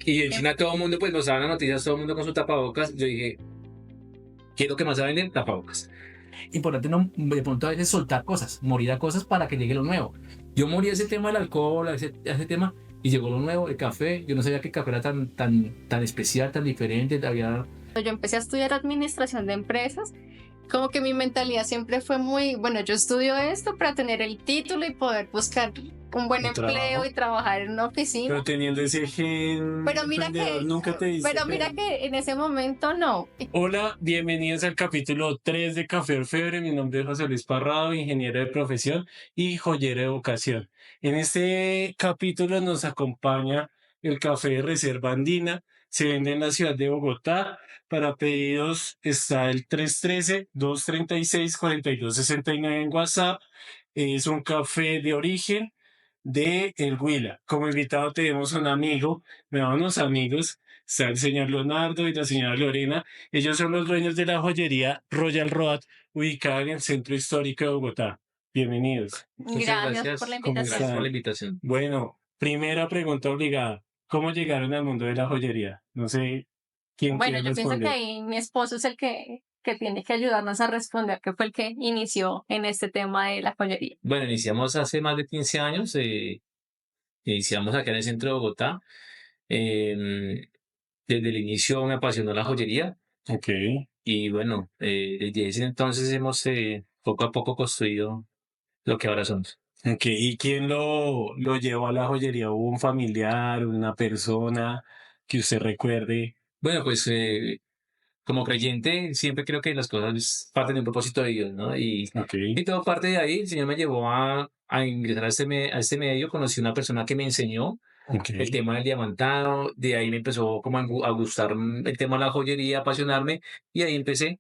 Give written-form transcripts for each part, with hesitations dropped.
Y en China todo el mundo, pues nos daban las noticias, todo el mundo con su tapabocas. Yo dije, ¿qué es lo que más se venden? Tapabocas. Importante no, de pronto a veces soltar cosas, morir a cosas para que llegue lo nuevo. Yo morí a ese tema del alcohol, a ese tema, y llegó lo nuevo, el café. Yo no sabía que el café era tan especial, tan diferente. Había... Yo empecé a estudiar administración de empresas, como que mi mentalidad siempre fue muy, bueno, yo estudio esto para tener el título y poder buscar un buen empleo y trabajar en una oficina. Pero teniendo ese gen Pero mira emprendedor, que, nunca te diste pero mira que en ese momento no. Hola, bienvenidos al capítulo 3 de Café Orfebre. Mi nombre es José Luis Parrado, ingeniero de profesión y joyero de vocación. En este capítulo nos acompaña el café de Reserva Andina. Se vende en la ciudad de Bogotá. Para pedidos está el 313-236-4269 en WhatsApp. Es un café de origen de El Huila. Como invitado tenemos un amigo, unos amigos. Está el señor Leonardo y la señora Lorena. Ellos son los dueños de la joyería Royal Road, ubicada en el centro histórico de Bogotá. Bienvenidos. Gracias por la invitación. Gracias por la invitación. Bueno, primera pregunta obligada. ¿Cómo llegaron al mundo de la joyería? No sé quién Bueno, quiere yo pienso que responder. ahí mi esposo es el que tiene que ayudarnos a responder, que fue el que inició en este tema de la joyería. Bueno, iniciamos hace más de 15 años. Iniciamos acá en el centro de Bogotá. Eh, Desde el inicio me apasionó la joyería. Ok. Y bueno, desde ese entonces hemos poco a poco construido lo que ahora somos. Ok, ¿y quién lo llevó a la joyería? ¿Hubo un familiar, una persona que usted recuerde? Bueno, pues como creyente siempre creo que las cosas parten de un propósito de Dios, ¿no? Ok, Y todo parte de ahí. El Señor me llevó a ingresar a este medio. Conocí una persona que me enseñó ok. el tema del diamantado. De ahí me empezó como a gustar el tema de la joyería, apasionarme. Y ahí empecé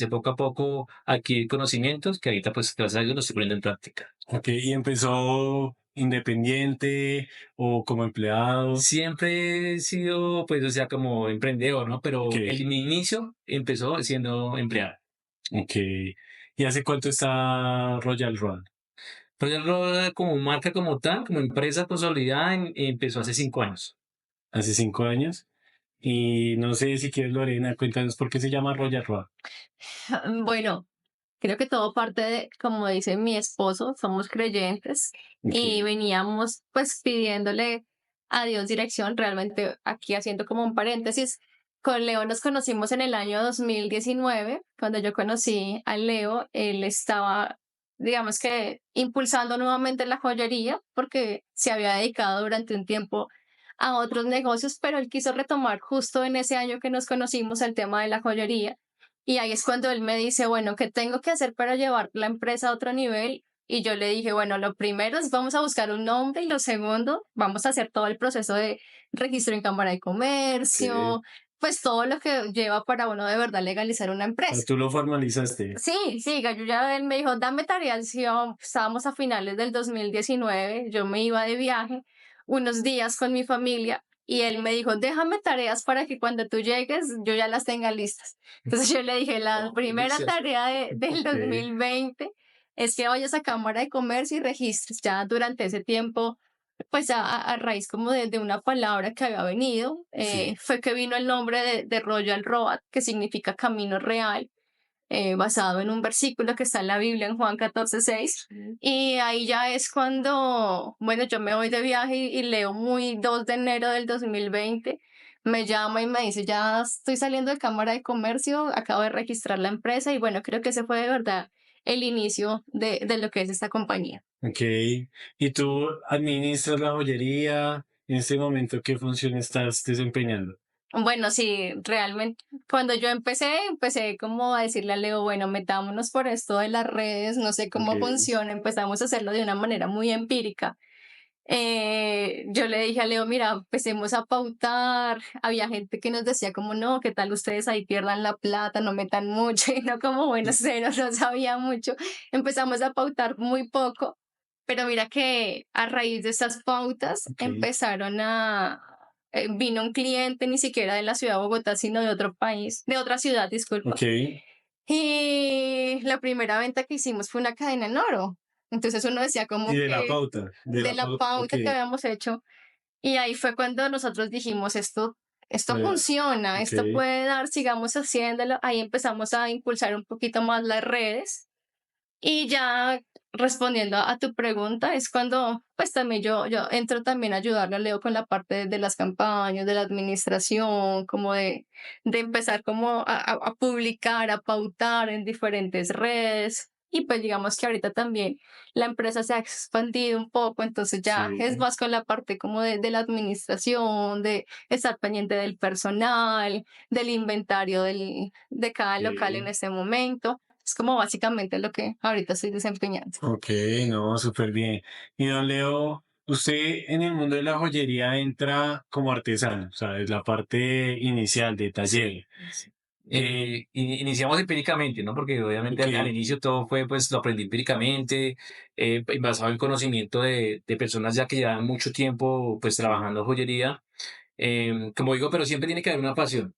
poco a poco a adquirir conocimientos que ahorita pues gracias a Dios los estoy poniendo en práctica. Ok, ¿y empezó independiente o como empleado? Siempre he sido, pues, o sea, como emprendedor, ¿no? Pero Ok. mi inicio empezó siendo empleado. Ok. ¿Y hace cuánto está Royal Road? Royal Road como marca como tal, como empresa consolidada, empezó hace 5 años. Hace 5 años. Y no sé si quieres, Lorena, cuéntanos por qué se llama Royal Road. Bueno, creo que todo parte de, como dice mi esposo, somos creyentes y Ok. veníamos pues pidiéndole a Dios dirección. Realmente aquí haciendo como un paréntesis, con Leo nos conocimos en el año 2019. Cuando yo conocí a Leo, él estaba, digamos que, impulsando nuevamente la joyería porque se había dedicado durante un tiempo a otros negocios, pero él quiso retomar justo en ese año que nos conocimos el tema de la joyería. Y ahí es cuando él me dice, bueno, ¿qué tengo que hacer para llevar la empresa a otro nivel? Y yo le dije, bueno, lo primero es vamos a buscar un nombre y lo segundo, vamos a hacer todo el proceso de registro en Cámara de Comercio, pues todo lo que lleva para uno de verdad legalizar una empresa. Tú lo formalizaste. Sí, sí, Gayuya, él me dijo, dame tareas. Sí, estábamos a finales del 2019, yo me iba de viaje unos días con mi familia y él me dijo, déjame tareas para que cuando tú llegues yo ya las tenga listas. Entonces yo le dije, la primera tarea del Ok. 2020 es que vayas a Cámara de Comercio y registres. Ya durante ese tiempo, pues a raíz como de una palabra que había venido, Sí. fue que vino el nombre de Royal Road, que significa camino real, basado en un versículo que está en la Biblia en Juan 14:6. Y ahí ya es cuando, bueno, yo me voy de viaje y leo muy 2 de enero del 2020. Me llama y me dice, ya estoy saliendo de Cámara de Comercio, acabo de registrar la empresa y bueno, creo que ese fue de verdad el inicio de lo que es esta compañía. Ok. ¿Y tú administras la joyería? En este momento, ¿qué función estás desempeñando? Bueno, sí, realmente cuando yo empecé como a decirle a Leo, bueno, metámonos por esto de las redes, no sé cómo Ok. funciona, empezamos a hacerlo de una manera muy empírica. Yo le dije a Leo, mira, empecemos a pautar. Había gente que nos decía como, no, ¿qué tal ustedes ahí pierdan la plata, no metan mucho? Y no como, bueno, cero, no sabía mucho. Empezamos a pautar muy poco, pero mira que a raíz de esas pautas Ok. empezaron vino un cliente ni siquiera de la ciudad de Bogotá, sino de otro país, de otra ciudad, disculpa. Ok. Y la primera venta que hicimos fue una cadena en oro. Entonces uno decía Y como de la que pauta. De de la la pauta. Ok. pauta que habíamos hecho. Y ahí fue cuando nosotros dijimos, esto Eh, funciona, esto ok, puede dar, sigamos haciéndolo. Ahí empezamos a impulsar un poquito más las redes. Y ya respondiendo a tu pregunta, es cuando pues también yo entro también a ayudarle a Leo con la parte de las campañas, de la administración, como de empezar como a publicar, a pautar en diferentes redes. Y pues digamos que ahorita también la empresa se ha expandido un poco, entonces ya sí, es más con la parte como de la administración, de estar pendiente del personal, del inventario de cada local en ok. ese momento. Es como básicamente lo que ahorita estoy desempeñando. Ok, no, súper bien. Y don Leo, usted en el mundo de la joyería entra como artesano, o sea, es la parte inicial de taller. Sí, sí. Iniciamos empíricamente, ¿no? Porque obviamente Ok, al inicio todo fue, pues lo aprendí empíricamente, basado en conocimiento de personas ya que llevan mucho tiempo, pues trabajando joyería. Como digo, pero siempre tiene que haber una pasión.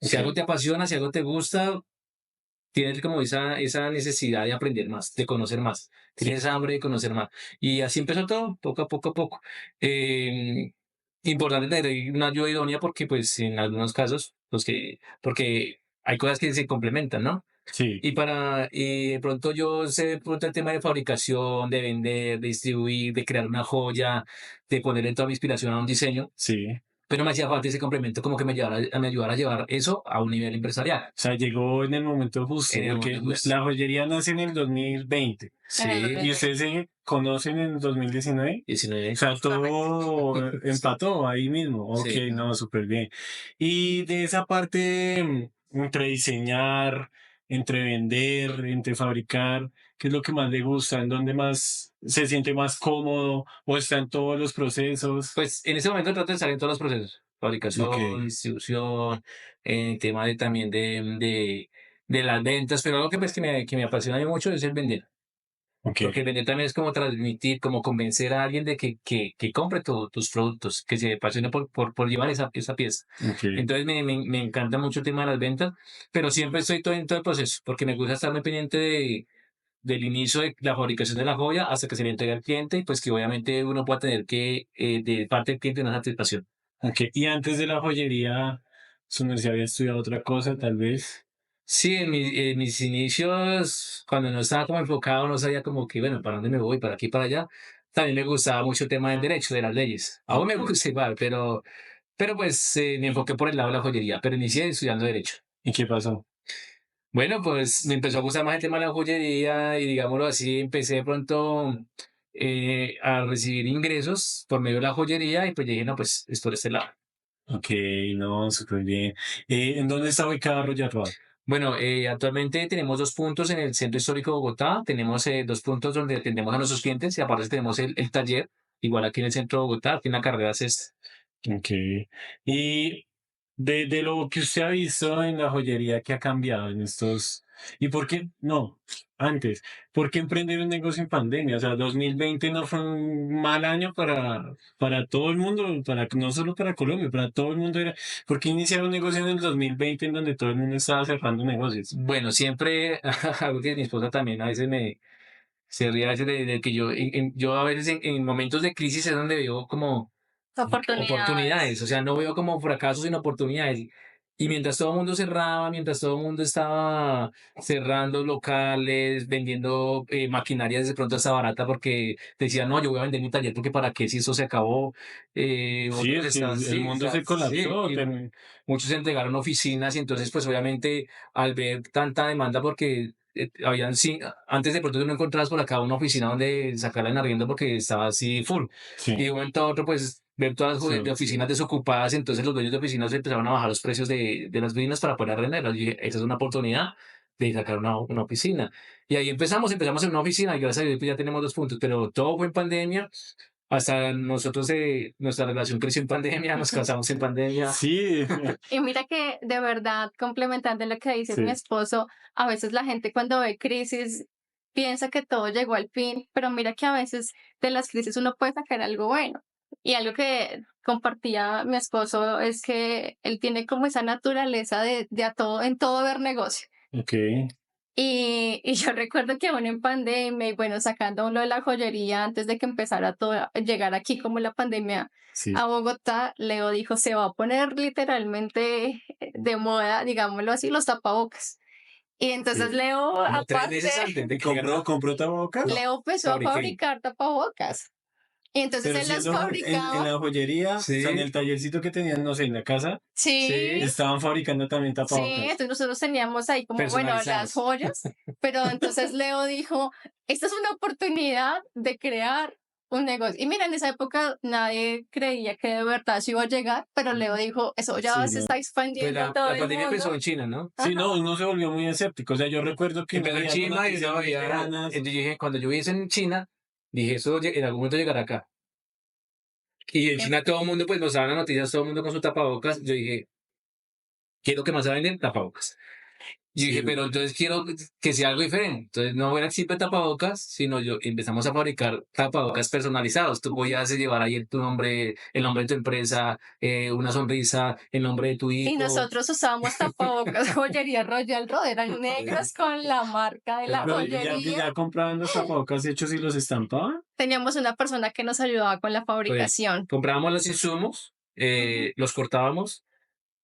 Si algo ok, te apasiona, si algo te gusta, tienes como esa necesidad de aprender más, de conocer más. Tienes esa hambre de conocer más. Y así empezó todo, poco a poco a poco. Eh, Importante tener una ayuda idónea porque, pues, en algunos casos, porque hay cosas que se complementan, ¿no? sí, Y de pronto yo sé de pronto el tema de fabricación, de vender, de distribuir, de crear una joya, de ponerle toda mi inspiración a un diseño, sí. pero me hacía falta ese complemento como que me ayudara a llevar eso a un nivel empresarial. O sea, llegó en el momento En justo, el porque momento justo. la joyería nace en el 2020 En el Sí, y 2020. ustedes se conocen en el 2019. O 19. sea, Es correcto. todo empató ahí mismo. Ok, Sí. no, súper bien. Y de esa parte, entre diseñar, entre vender, entre fabricar, ¿qué es lo que más le gusta? ¿En dónde más se siente más cómodo? ¿O está en todos los procesos? Pues en ese momento trato de estar en todos los procesos, Ok, fabricación, distribución, tema de también de las ventas, pero algo que pues que me apasiona a mí mucho es el vender, ok, porque el vender también es como transmitir, como convencer a alguien de que compre tus productos, que se apasione por llevar esa pieza. ok. Entonces me encanta mucho el tema de las ventas, pero siempre estoy todo en todo el proceso, porque me gusta estar muy pendiente del inicio de la fabricación de la joya hasta que se le entrega al cliente y pues que obviamente uno pueda tener que de parte del cliente una satisfacción. Ok, y antes de la joyería, su universidad había estudiado otra cosa, tal vez. Sí, en mis inicios, cuando no estaba como enfocado, no sabía como que, bueno, ¿para dónde me voy? ¿Para aquí, para allá? También me gustaba mucho el tema del derecho, de las leyes. Aún me gusta igual, pero pues me enfoqué por el lado de la joyería, pero inicié estudiando derecho. ¿Y qué pasó? Bueno, pues me empezó a gustar más el tema de la joyería y digámoslo así, empecé de pronto a recibir ingresos por medio de la joyería y pues yo dije, no, pues esto por este lado. Ok, no, súper bien. ¿En dónde está ubicada Royal Road? Bueno, actualmente tenemos dos puntos en el centro histórico de Bogotá, tenemos dos puntos donde atendemos a nuestros clientes y aparte tenemos el taller, igual aquí en el centro de Bogotá, aquí en la carrera sexta. Ok. Y de lo que usted ha visto en la joyería, ¿qué ha cambiado en estos? ¿Y por qué? No, antes. ¿Por qué emprender un negocio en pandemia? O sea, 2020 no fue un mal año para todo el mundo, no solo para Colombia, para todo el mundo era. ¿Por qué iniciar un negocio en el 2020 en donde todo el mundo estaba cerrando negocios? Bueno, siempre, algo que mi esposa también a veces se ríe a veces de que yo a veces en momentos de crisis es donde veo como oportunidades, Oportunidades. o sea, no veo como fracasos, sino oportunidades. Y mientras todo el mundo cerraba, mientras todo el mundo estaba cerrando locales, vendiendo maquinaria de pronto hasta barata porque decían, no, yo voy a vender mi taller porque para qué si eso se acabó. Sí, Otros es que estaban, el sí, o mundo sea, se sí, colapsó. y muchos entregaron oficinas y entonces pues obviamente al ver tanta demanda porque habían, sí, antes de pronto tú no encontrabas por acá una oficina donde sacarla en arriendo porque estaba así full. Y de Sí, un momento a otro, pues, ver todas las sí, de oficinas desocupadas, entonces los dueños de oficinas empezaron a bajar los precios de las oficinas para poder arrendarlas. Y dije, esa es una oportunidad de sacar una oficina. Y ahí empezamos en una oficina y gracias a Dios pues, ya tenemos dos puntos, pero todo fue en pandemia. Hasta nosotros, nuestra relación creció en pandemia, nos casamos en pandemia. sí, Y mira que de verdad, complementando lo que dice mi sí, esposo, a veces la gente cuando ve crisis piensa que todo llegó al fin, pero mira que a veces de las crisis uno puede sacar algo bueno. Y algo que compartía mi esposo es que él tiene como esa naturaleza de en todo ver negocio. ok, Y yo recuerdo que aún en pandemia y bueno, sacando lo de la joyería antes de que empezara todo a llegar aquí como la pandemia Sí. a Bogotá, Leo dijo, se va a poner literalmente de moda, digámoslo así, los tapabocas. Y entonces Sí. Leo, Como 3 aparte, meses antes de que llegara. ¿Compró tapabocas? No, Leo empezó a fabriqué. fabricar tapabocas. Y entonces Pero él las siendo en fabricaba. la joyería, o sea, en Sí, el tallercito que tenían, no sé, en la casa, Sí, sí, estaban fabricando también sí, tapabocas. entonces nosotros teníamos ahí como, bueno, las personalizados. joyas, pero entonces Leo dijo, esta es una oportunidad de crear un negocio. Y mira, en esa época nadie creía que de verdad se iba a llegar, pero Leo dijo, eso ya Sí, se no. está Pues expandiendo a todo la el pandemia mundo. empezó en China, ¿no? Sí, Ajá. no, uno se volvió muy escéptico. O sea, yo recuerdo que uno Empezó en veía las China y noticias yo muy veía, lejanas. entonces yo dije, cuando yo viviese en China, dije, eso en algún momento llegará acá. Y en Em, China todo el mundo, pues nos daban las noticias, todo el mundo con su tapabocas. Yo dije, quiero que más se venden tapabocas. Yo dije, Sí, pero entonces quiero que sea algo diferente. Entonces no era siempre tapabocas, sino yo empezamos a fabricar tapabocas personalizados. Tú podías llevar ahí tu nombre, el nombre de tu empresa, una sonrisa, el nombre de tu Y hijo. nosotros usábamos tapabocas joyería Royal Road, eran negras con la marca de la Claro. pero joyería. ya compraban los tapabocas hechos y los estampaban. Teníamos una persona que nos ayudaba con la Pues fabricación, comprábamos los insumos, ujú, los cortábamos,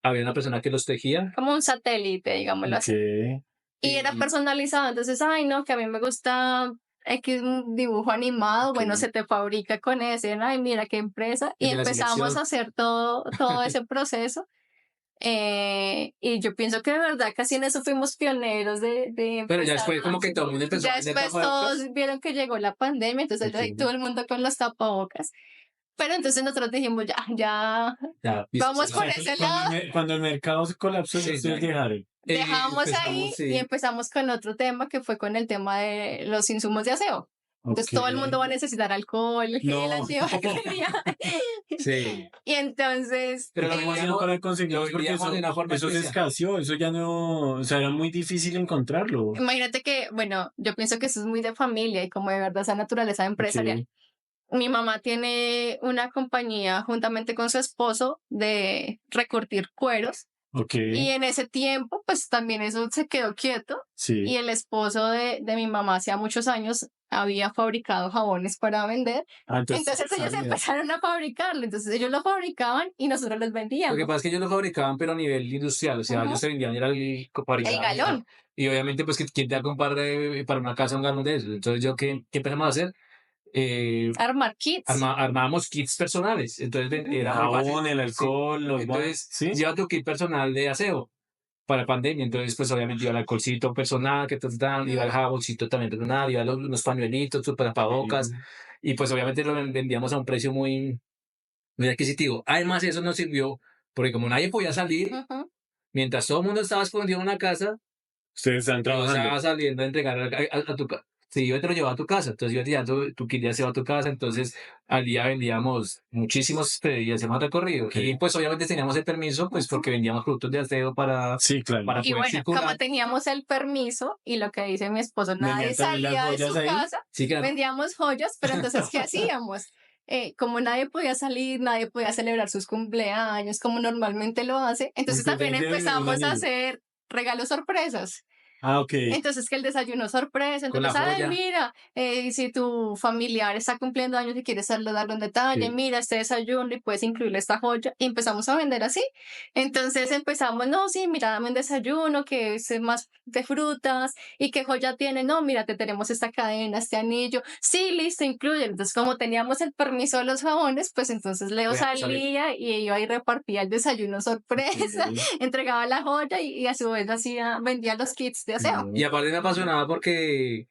había una persona que los tejía como un satélite, digámoslo Ok. así. Y era y personalizado, entonces, ay, no, que a mí me gusta X un dibujo animado, Ok. bueno, se te fabrica con ese, ay, mira qué empresa. Y el de la empezamos selección. a hacer todo ese proceso. Y yo pienso que de verdad casi en eso fuimos pioneros de Pero ya empezar. después como que todo el mundo empezó a Ya vender después todos tapabocas. vieron que llegó la pandemia, entonces ahí Ok. todo el mundo con los tapabocas. Pero entonces nosotros dijimos, ya, Ya, listo, vamos O por sea, ese cuando lado. cuando el mercado se colapsó, ya sí, ustedes ya. dejaron. Dejamos Empezamos, ahí y sí. empezamos con otro tema que fue con el tema de los insumos de aseo. Ok. Entonces todo el mundo va a necesitar alcohol, gel No. antibacterial. Sí. Y entonces, Pero lo ¿Cómo hacían vendíamos, para lo conseguirlos? Porque vendíamos de una forma eso se especial. escaseó, eso ya no, o sea, era muy difícil encontrarlo. imagínate que, bueno, yo pienso que eso es muy de familia y como de verdad esa naturaleza empresarial. Ok. Mi mamá tiene una compañía juntamente con su esposo de recurtir cueros. Ok. Y en ese tiempo, pues también eso se quedó quieto. Y Sí. el esposo de mi mamá hacía muchos años había fabricado jabones para vender. Ah, entonces Entonces ellos sabía. empezaron a fabricarlo. Entonces ellos lo fabricaban y nosotros les Lo que vendíamos. pasa es que ellos lo fabricaban, pero a nivel industrial, o sea, Ujú. ellos se vendían, era el El fabricaban galón. y obviamente, pues, ¿quién te va a comprar para una casa un galón de eso? Entonces, ¿qué empezamos a hacer? Eh, Armar kits. armábamos kits personales, entonces Ujú. El era muy fácil. jabón, el Sí. alcohol, los Entonces, ¿sí? lleva tu kit personal de aseo para pandemia, entonces, pues, obviamente iba el alcoholcito personal que te dan, iba el Ujú. jaboncito también personal, iba unos pañuelitos, tus tapabocas, Sí. y pues, obviamente lo vendíamos a un precio muy adquisitivo. Además, eso nos sirvió porque como nadie podía salir, Ujú. mientras todo el mundo estaba escondido en una casa, Ustedes están yo trabajando. estaba saliendo a entregar a tu casa. Sí, yo te lo llevaba a tu casa, entonces yo te llevaba tu kit de aseo a tu casa, entonces al día vendíamos muchísimos y hacíamos recorrido. Ok. Y pues obviamente teníamos el permiso, pues porque vendíamos productos de aseo Sí, claro. para Y poder bueno, como circular. teníamos el permiso y lo que dice mi esposo, nadie ¿Vendían también las salía de joyas su ahí? casa, Sí, que vendíamos joyas, pero entonces, ¿qué hacíamos? Como nadie podía salir, nadie podía celebrar sus cumpleaños como normalmente lo hace, entonces también Entonces, un empezamos a anillo. hacer regalos sorpresas. Ah, ok. Entonces, que el desayuno sorpresa, con la entonces, ay, joya. mira, si tu familiar está cumpliendo años y quieres darle un detalle, Sí. mira este desayuno y puedes incluirle esta joya, y empezamos a vender así. Entonces empezamos, no, sí, mira, dame un desayuno que es más de frutas, y qué joya tiene, no, mira, te tenemos esta cadena, este anillo, sí, listo, incluye. Entonces, como teníamos el permiso de los jabones, pues entonces Leo Podíamos salir. salía y iba y repartía el desayuno sorpresa, Ok. entregaba la joya y a su vez hacía, vendía los kits de aseo. Y aparte me apasionaba porque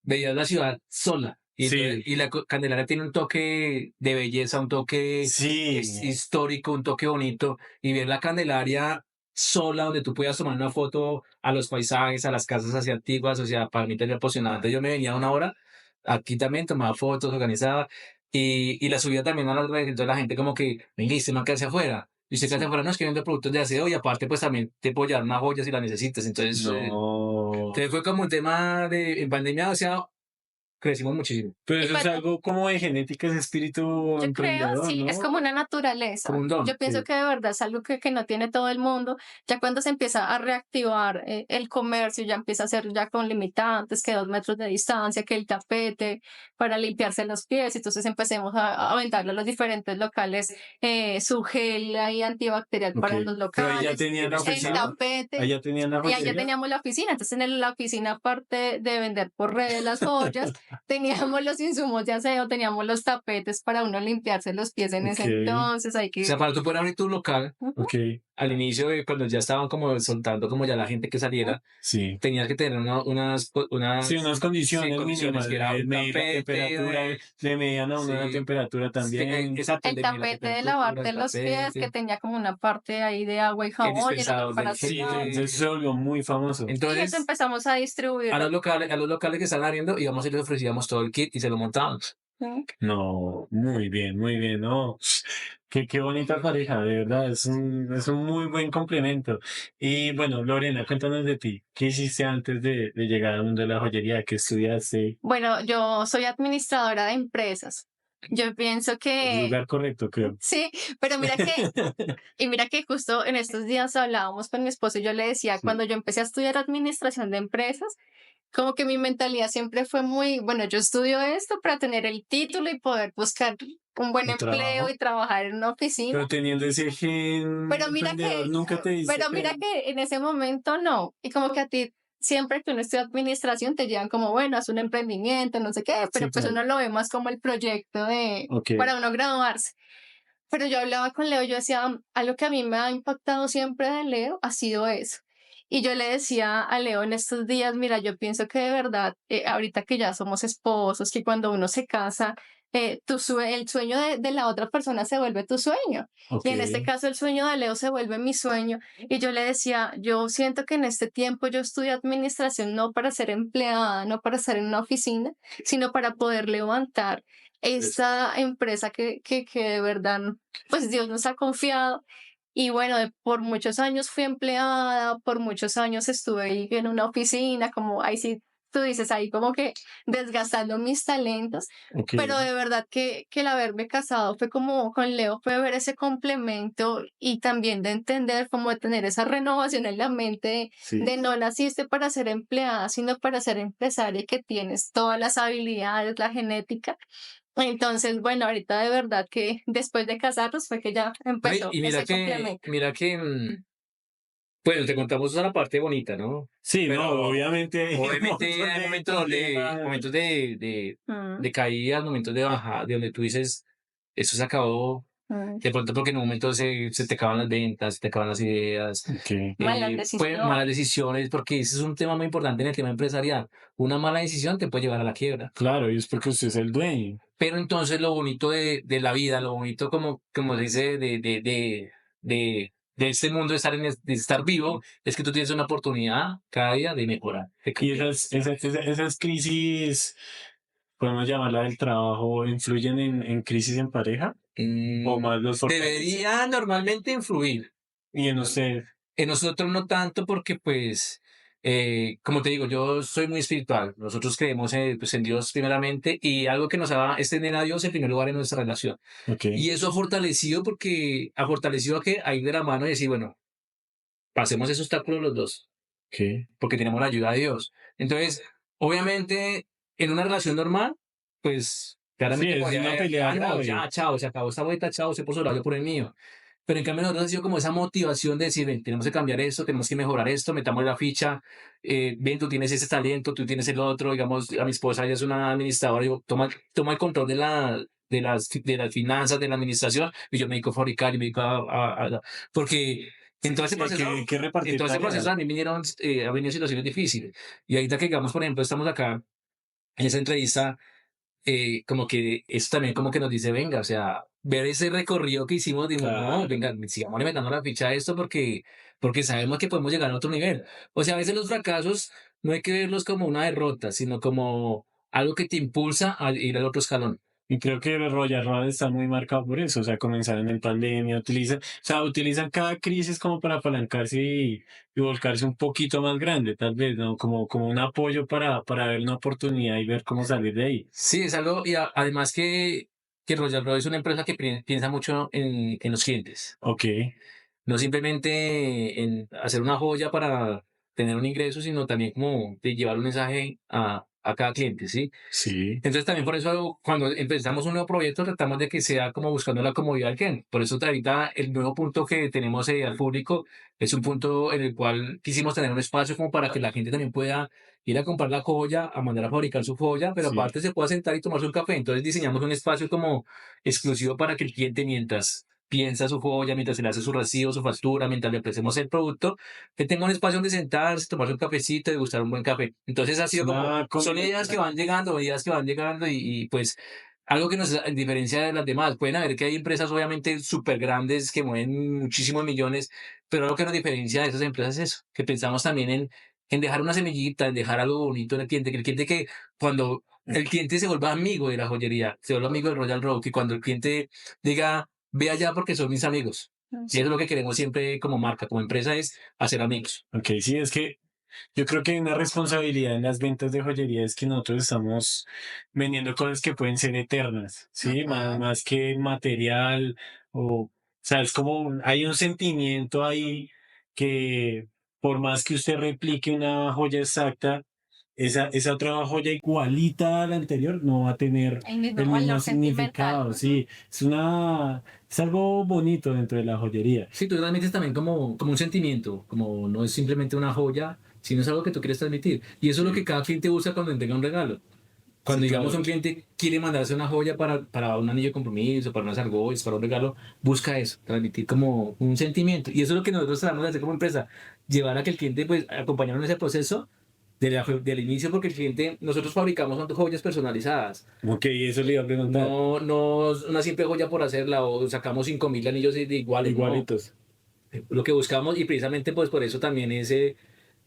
veías la ciudad sola. Sí, Y la Candelaria tiene un toque de belleza, un toque sí. histórico, un toque bonito. Y ver la Candelaria sola, donde tú puedas tomar una foto a los paisajes, a las casas así antiguas, o sea, para mí tenía apasionante. Yo me venía una hora, aquí también tomaba fotos, organizaba, y la subía también a las redes. Entonces la gente como que, venga, y se me hacia afuera. Y usted que hace afuera, no, es que vendo productos de aseo y aparte pues también te puedo llevar una joya si la necesitas. Entonces, No. entonces fue como un tema de, en pandemia, o sea, crecimos muchísimo. Pero Y eso es para, algo como de genética, ese espíritu yo creo, emprendedor, sí, es ¿no? como una Como naturaleza. un don. Yo pienso Sí. que de verdad es algo que no tiene todo el mundo. Ya cuando se empieza a reactivar el comercio, ya empieza a ser ya con limitantes, que 2 metros de distancia, que el tapete para limpiarse los pies. Entonces empecemos a venderle a los diferentes locales su gel ahí antibacterial Ok. para los Pero ahí ya locales, tenían la Bien el oficina, explicado. tapete. ahí ya tenían la Y allá joyería. teníamos la oficina. Entonces en la oficina, aparte de vender por redes las joyas, teníamos los insumos de aseo, teníamos los tapetes para uno limpiarse los pies en ese Ok, entonces. Hay O sea, que... para tú poder abrir tu local, Ujú, ok, al inicio, cuando ya estaban como soltando como ya la gente que ujú. saliera, sí. tenías que tener Sí, unas unas sí, condiciones condiciones, mínimas, que era un medir la tapete, temperatura, le medían a uno la sí, temperatura sí, también. exacto, el El de medir la tapete de temperatura, el lavarte los pies, que tapete, tenía como una parte ahí de agua y el jabón y el otro dispensador para del Sí, secarte. entonces gel. se volvió muy famoso. Y eso Entonces, empezamos a distribuirlo. a los locales que estaban abriendo, íbamos y les ofrecíamos todo el kit y se lo montábamos. Ujú. No, muy bien, no. Qué bonita pareja, de verdad, es un muy buen complemento. Y bueno, Lorena, cuéntanos de ti. ¿Qué hiciste antes de llegar al mundo de la joyería? ¿Qué estudiaste? Bueno, yo soy administradora de empresas. Yo pienso El que lugar correcto, creo. sí, pero mira que justo en estos días hablábamos con mi esposo y yo le decía, Sí, cuando yo empecé a estudiar administración de empresas, como que mi mentalidad siempre fue muy, bueno, yo estudio esto para tener el título y poder buscar un buen un empleo trabajo. y trabajar en una oficina. Pero teniendo ese gen Pero mira emprendedor, que, nunca te diste pero mira cuenta. que en ese momento no. Y como que a ti, siempre que uno estudia administración, te llevan como, bueno, haz un emprendimiento, no sé qué, pero Sí, pues claro. uno lo ve más como el proyecto Ok, para uno graduarse. Pero yo hablaba con Leo, yo decía, algo que a mí me ha impactado siempre de Leo ha sido eso. Y yo le decía a Leo en estos días, mira, yo pienso que de verdad, ahorita que ya somos esposos, que cuando uno se casa, el sueño de la otra persona se vuelve tu sueño. ok. Y en este caso el sueño de Leo se vuelve mi sueño. Y yo le decía, yo siento que en este tiempo yo estudié administración no para ser empleada, no para estar en una oficina, sino para poder levantar Eso. esta empresa que de verdad, pues Dios nos ha confiado. Y bueno, por muchos años fui empleada, por muchos años estuve ahí en una oficina, como ahí sí, tú dices, ahí como que desgastando mis talentos, Ok, pero de verdad que el haberme casado fue como con Leo, fue ver ese complemento y también de entender, como de tener esa renovación en la mente sí. de no naciste para ser empleada, sino para ser empresaria, y que tienes todas las habilidades, la genética. Entonces, bueno, ahorita de verdad que después de casarnos fue que ya No, empezó ese complemento. bueno, te contamos una parte bonita, ¿no? Sí, no, Pero obviamente hay un obviamente montón hay de problemas. momentos Mm, de caídas, momentos de bajada, de donde tú dices, esto se acabó, mm. de pronto porque en un momento se te acaban las ventas, se te acaban las ideas, Ok, Malas malas decisiones. decisiones, porque ese es un tema muy importante en el tema empresarial. Una mala decisión te puede llevar a la quiebra. claro, y es porque usted es el dueño. Pero entonces lo bonito de la vida, lo bonito como se dice de este mundo, de estar vivo, es que tú tienes una oportunidad cada día de mejorar, de Y cambiar. esas crisis, podemos llamarla del trabajo, ¿influyen en crisis en pareja? ¿O más los fortalecen? Debería normalmente influir. Y en usted, En nosotros no tanto porque, pues, como te digo, yo soy muy espiritual. Nosotros creemos pues, en Dios primeramente y algo que nos ha es tener a Dios en primer lugar en nuestra relación. ok, Y eso ha fortalecido a que a ir de la mano y decir, bueno, pasemos ese obstáculo los dos, ok. porque tenemos la ayuda de Dios. Entonces, obviamente, en una relación normal, pues, Sí, claramente es podría una haber, pelea no, ya, grave. chao, se acabó esta vuelta, chao, se por su lado, yo por el mío. Pero en cambio nosotros ha sido como esa motivación de decir, ven, tenemos que cambiar esto, tenemos que mejorar esto, metamos la ficha, ven, tú tienes ese talento, tú tienes el otro, digamos, a mi esposa, ella es una administradora, digo, toma el control de las finanzas, de la administración, y yo me dedico a fabricar y me dedico porque en todo ese Sí, proceso, hay que en repartir todo ese tareas. proceso a mí ha venido situaciones difíciles. Y ahorita que digamos, por ejemplo, estamos acá en esa entrevista, como que eso también como que nos dice, venga, o sea, ver ese recorrido que hicimos, digo, no, Claro. venga, sigamos metiendo la ficha a esto porque sabemos que podemos llegar a otro nivel. O sea, a veces los fracasos no hay que verlos como una derrota, sino como algo que te impulsa a ir al otro escalón. Y creo que Royal Road está muy marcado por eso, o sea, comenzaron en pandemia, utilizan cada crisis como para apalancarse y volcarse un poquito más grande, tal vez, ¿no? Como un apoyo para ver una oportunidad y ver cómo salir de ahí. Sí, es algo, y además que Royal Road es una empresa que piensa mucho en los clientes. Ok, No simplemente en hacer una joya para tener un ingreso, sino también como de llevar un mensaje a cada cliente, ¿sí? sí, Entonces también por eso cuando empezamos un nuevo proyecto tratamos de que sea como buscando la comodidad del cliente. Por eso ahorita el nuevo punto que tenemos al público es un punto en el cual quisimos tener un espacio como para que la gente también pueda ir a comprar la joya, a mandar a fabricar su joya, pero sí. aparte se pueda sentar y tomarse un café. Entonces diseñamos un espacio como exclusivo para que el cliente mientras piensa su joya, mientras se le hace su recibo, su factura, mientras le ofrecemos el producto, que tenga un espacio donde sentarse, tomarse un cafecito y degustar un buen café. Entonces ha Es sido como, una son ideas que van llegando pues algo que nos diferencia de las demás. Pueden haber que hay empresas obviamente súper grandes que mueven muchísimos millones, pero algo que nos diferencia de esas empresas es eso, que pensamos también en dejar una semillita, en dejar algo bonito en el cliente, que el cliente que cuando el cliente se vuelva amigo de la joyería, se vuelva amigo de Royal Road, que cuando el cliente diga, ve allá porque son mis amigos. Y eso es lo que queremos siempre como marca, como empresa, es hacer amigos. Ok, sí, es que yo creo que hay una responsabilidad en las ventas de joyería es que nosotros estamos vendiendo cosas que pueden ser eternas, ¿sí? Más que material o sea, es como hay un sentimiento ahí que por más que usted replique una joya exacta, esa otra joya igualita a la anterior no va a tener El mismo el mismo valor sentimental. significado, sí. Es algo bonito dentro de la joyería. Sí, tú transmites también como un sentimiento, como no es simplemente una joya, sino es algo que tú quieres transmitir. Y eso es lo que Sí, cada cliente usa cuando entrega un regalo. sí, Cuando, digamos, claro. un cliente quiere mandarse una joya para un anillo de compromiso, para unas argollas, para un regalo, busca eso, transmitir como un sentimiento. Y eso es lo que nosotros tratamos de hacer como empresa, llevar a que el cliente, pues, acompañarnos en ese proceso del inicio, porque el cliente, nosotros fabricamos son joyas personalizadas. Ok, eso le iba a preguntar. No, no es una simple joya por hacerla o sacamos 5.000 anillos de iguales, no. Igualitos. Lo que buscamos y precisamente pues por eso también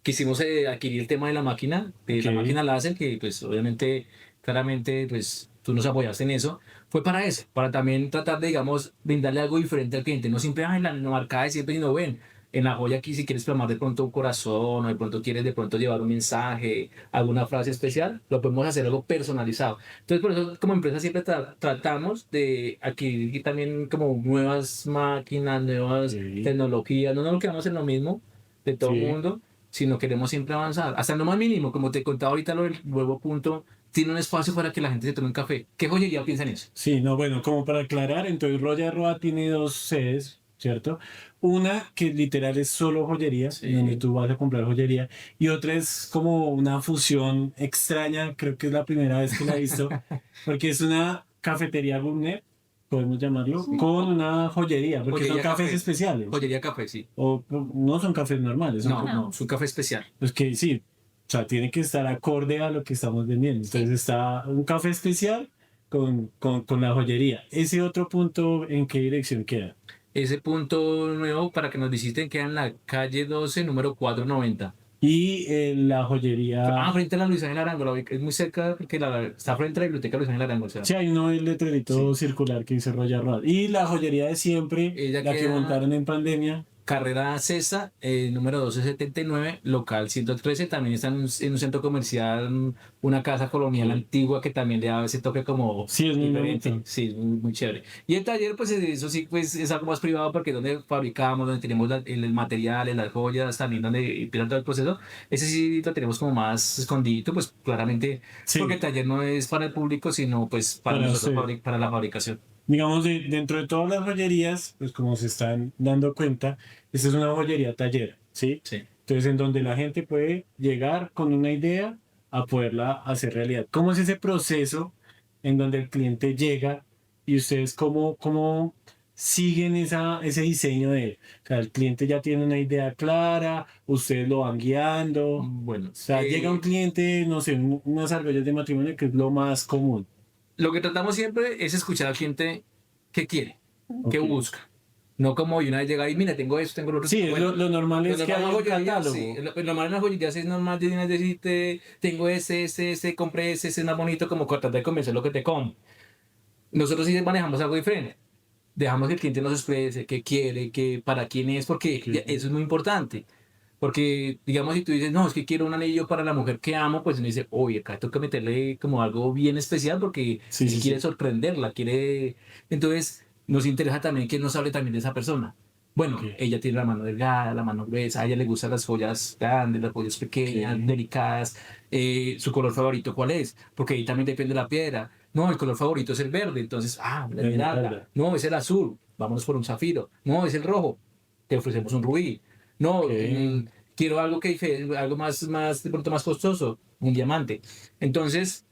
quisimos adquirir el tema de la máquina, de Ok. la máquina láser, que pues obviamente, claramente pues tú nos apoyaste en eso, fue para eso, para también tratar de, digamos, brindarle algo diferente al cliente, no siempre, ay, la marca de siempre, sino ven, en la joya aquí si quieres plasmar de pronto un corazón, o de pronto quieres de pronto llevar un mensaje, alguna frase especial, lo podemos hacer algo personalizado. Entonces por eso como empresa siempre tratamos de adquirir también como nuevas máquinas, nuevas Sí, tecnologías, no nos quedamos en lo mismo de todo el sí, mundo, sino queremos siempre avanzar. Hasta en lo más mínimo, como te contaba ahorita lo del nuevo punto, tiene un espacio para que la gente se tome un café. ¿Qué joyería piensa en eso? sí, no, bueno, como para aclarar, entonces Royal Roa tiene dos sedes, ¿cierto? Una que literal es solo joyería, en donde Sí. tú vas a comprar joyería, y otra es como una fusión extraña, creo que es la primera vez que la he visto, porque es una cafetería gourmet, podemos llamarlo, Sí. con una joyería, porque son Joyería cafés café. especiales, Joyería café, sí. o no son cafés normales, son No, como no, es un café especial. pues que sí, o sea, tiene que estar acorde a lo que estamos vendiendo. Entonces está un café especial con la joyería. Ese otro punto, ¿en qué dirección queda? Ese punto nuevo para que nos visiten queda en la calle 12, número 490. Y la joyería, Frente a la Luis Ángel Arango, es muy cerca, porque está frente a la biblioteca Luis Ángel Arango, o sea, sí, hay uno el letrerito sí. circular que dice Royal Road. Y la joyería de siempre, Ella la que queda montaron en pandemia. Carrera Cesa, número 1279, local 113. También está en un centro comercial, una casa colonial Sí, antigua que también le da ese toque como sí, es muy diferente. bonito. Sí, es muy, muy chévere. Y el taller, pues eso sí, pues es algo más privado porque es donde fabricamos, donde tenemos el material, las joyas, también donde empieza todo el proceso. Ese sí lo tenemos como más escondido, pues claramente, porque el Sí, taller no es para el público, sino pues para para nosotros, usted. para la fabricación. Digamos, dentro de todas las joyerías, pues como se están dando cuenta, esta es una joyería taller, ¿sí? Sí. Entonces, en donde la gente puede llegar con una idea a poderla hacer realidad. ¿Cómo es ese proceso en donde el cliente llega y ustedes cómo siguen ese diseño de él? O sea, el cliente ya tiene una idea clara, ustedes lo van guiando. O Bueno, sea, llega un cliente, no sé, unas argollas de matrimonio, que es lo más común. lo que tratamos siempre es escuchar al cliente qué quiere, qué Ok. busca. No como de una vez llegar y mira, tengo esto, tengo lo otro. Sí, Bueno, lo normal lo es que normal en haya las un joyerías, sí. catálogo. Lo normal en las joyerías es normal de una vez decirte, tengo compré ese es más bonito, como tratar de convencer lo que te compre. Nosotros sí manejamos algo diferente. Dejamos que el cliente nos exprese qué quiere, qué, para quién es, porque eso es muy importante. Porque, digamos, si tú dices, no, es que quiero un anillo para la mujer que amo, pues uno dice, oye, acá toca meterle como algo bien especial porque Sí, si sí, quiere sí. sorprenderla, quiere... Entonces, nos interesa también que nos hable también de esa persona. Ok, Bueno, ella tiene la mano delgada, la mano gruesa, a ella le gustan las joyas grandes, las joyas pequeñas, ok. delicadas. Su color favorito, ¿cuál es? Porque ahí también depende de la piedra. No, el color favorito es el verde, entonces, la esmeralda. Verdad. No, es el azul, vámonos por un zafiro. No, es el rojo, te ofrecemos un rubí. No, Ok. quiero algo algo más, de pronto más costoso, un diamante. Entonces,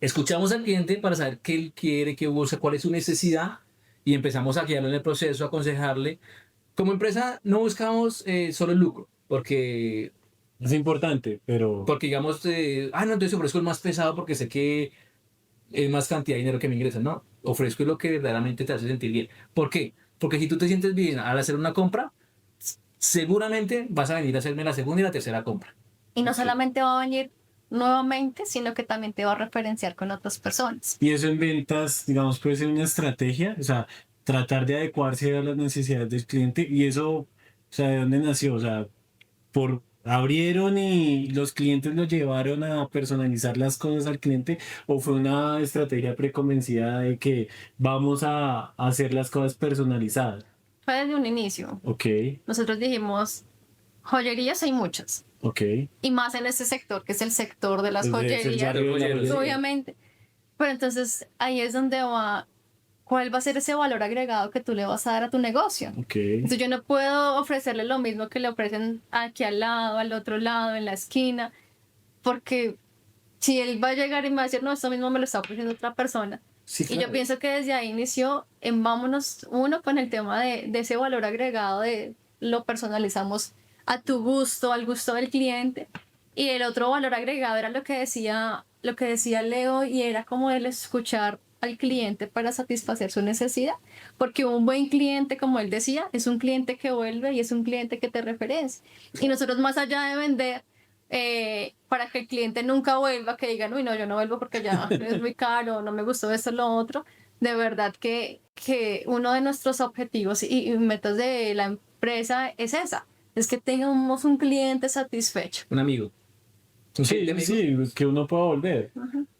escuchamos al cliente para saber qué él quiere, qué busca, cuál es su necesidad y empezamos a guiarlo en el proceso, a aconsejarle. Como empresa no buscamos solo el lucro, Es importante, pero porque digamos, no, entonces ofrezco el más pesado porque sé que es más cantidad de dinero que me ingresa. No, ofrezco lo que verdaderamente te hace sentir bien. ¿Por qué? Porque si tú te sientes bien al hacer una compra, seguramente vas a venir a hacerme la segunda y la tercera compra. Y no ok. solamente va a venir nuevamente, sino que también te va a referenciar con otras personas. Y eso en ventas, digamos, puede ser una estrategia, o sea, tratar de adecuarse a las necesidades del cliente. Y eso, o sea, ¿de dónde nació? O sea, por abrieron y los clientes lo llevaron a personalizar las cosas al cliente, o fue una estrategia preconvencida de que vamos a hacer las cosas personalizadas. Fue desde un inicio. Ok, Nosotros dijimos, joyerías hay muchas, ok. y más en este sector, que es el sector de las Es el joyerías, barrio de la Joyeros, sí. joyería. obviamente. Pero entonces ahí es donde va, ¿cuál va a ser ese valor agregado que tú le vas a dar a tu negocio? Ok, Entonces yo no puedo ofrecerle lo mismo que le ofrecen aquí al lado, al otro lado, en la esquina, porque si él va a llegar y me va a decir, no, esto mismo me lo está ofreciendo otra persona. sí, Y yo claro. pienso que desde ahí inició en vámonos uno con el tema de ese valor agregado de lo personalizamos a tu gusto, al gusto del cliente. Y el otro valor agregado era lo que decía Leo, y era como el escuchar al cliente para satisfacer su necesidad. Porque un buen cliente, como él decía, es un cliente que vuelve y es un cliente que te referencia. Y nosotros, más allá de vender, para que el cliente nunca vuelva, que digan, uy, no, yo no vuelvo porque ya es muy caro, no me gustó esto, lo otro. De verdad que uno de nuestros objetivos y metas de la empresa es esa, es que tengamos un cliente satisfecho. Un amigo. Un cliente Sí, amigo. sí, pues, que uno pueda volver.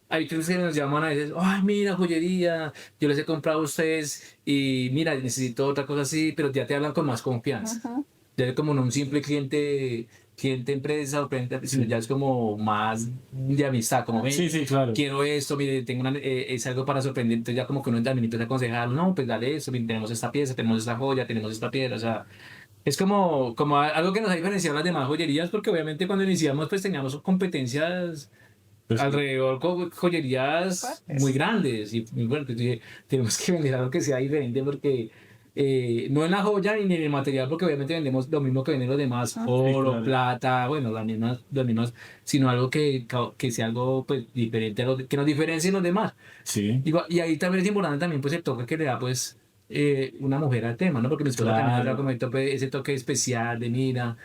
Hay clientes que nos llaman a veces, ay, mira, joyería, yo les he comprado a ustedes y mira, necesito otra cosa así, pero ya te hablan con más confianza. Ujú. Ya es como no un simple cliente empresa o cliente, sino Sí, ya es como más de amistad, como ven, sí, sí, claro. quiero esto, mire, es algo para sorprender, entonces ya como que uno también empieza a aconsejar, no, pues dale eso, mire, tenemos esta pieza, tenemos esta joya, tenemos esta piedra, o sea, es como algo que nos ha diferenciado las demás joyerías, porque obviamente cuando iniciamos pues teníamos competencias Pues, alrededor joyerías muy Fuertes. grandes y muy fuertes. Entonces, tenemos que vender algo que sea diferente porque no en la joya ni en el material, porque obviamente vendemos lo mismo que venden los demás, Ujú. sí, oro, claro. plata, bueno, las mismas, sino algo que sea algo pues diferente, que nos diferencie de los demás. Sí, Y ahí también es importante también pues el toque que le da pues una mujer al tema, ¿no? Porque mi esposa también le da claro. como ese toque especial de mira.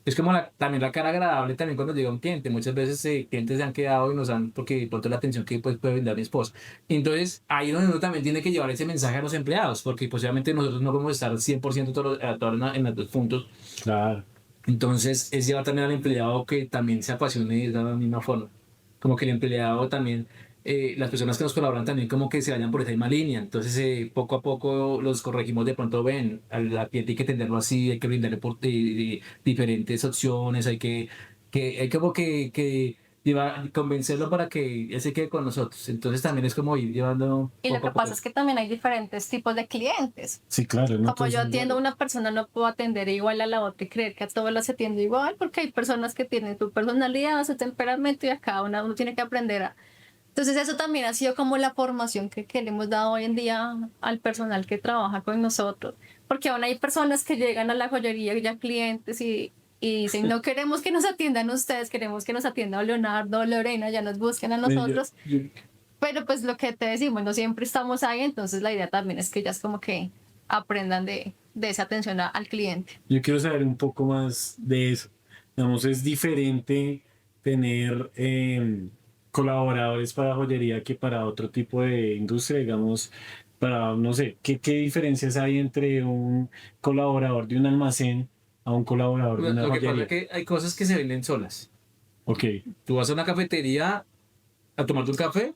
Es como también la cara agradable también cuando llega un cliente. Muchas veces clientes se han quedado y nos han, porque de pronto la atención que pues, puede brindar mi esposa. Entonces, ahí es donde uno también tiene que llevar ese mensaje a los empleados, porque posiblemente nosotros no podemos estar 100% todos en los dos puntos. Claro. Entonces, es llevar también al empleado que también se apasione de la misma forma. Como que el empleado también, las personas que nos colaboran también como que se vayan por esa misma línea. Entonces, poco a poco los corregimos de pronto, ven, al cliente hay que atenderlo así, hay que brindarle diferentes opciones, hay como que convencerlo para que él se quede con nosotros. Entonces, también es como ir llevando Y lo poco que a pasa poco. es que también hay diferentes tipos de clientes. Sí, claro, no Como todos yo son atiendo a iguales. una persona, no puedo atender igual a la otra y creer que a todos los atiendo igual, porque hay personas que tienen su personalidad, su temperamento, y a cada uno tiene que aprender a... Entonces eso también ha sido como la formación que le hemos dado hoy en día al personal que trabaja con nosotros, porque aún hay personas que llegan a la joyería, ya clientes, y dicen, no queremos que nos atiendan ustedes, queremos que nos atienda Leonardo, Lorena, ya nos busquen a Yo, nosotros, pero pues lo que te decimos, no siempre estamos ahí, entonces la idea también es que ellas como que aprendan de esa atención al cliente. yo quiero saber un poco más de eso. Digamos, es diferente tener colaboradores para joyería que para otro tipo de industria, digamos, para, no sé, ¿qué diferencias hay entre un colaborador de un almacén a un colaborador de una Lo que pasa es joyería? que hay cosas que se venden solas. Ok, Tú vas a una cafetería a tomarte un café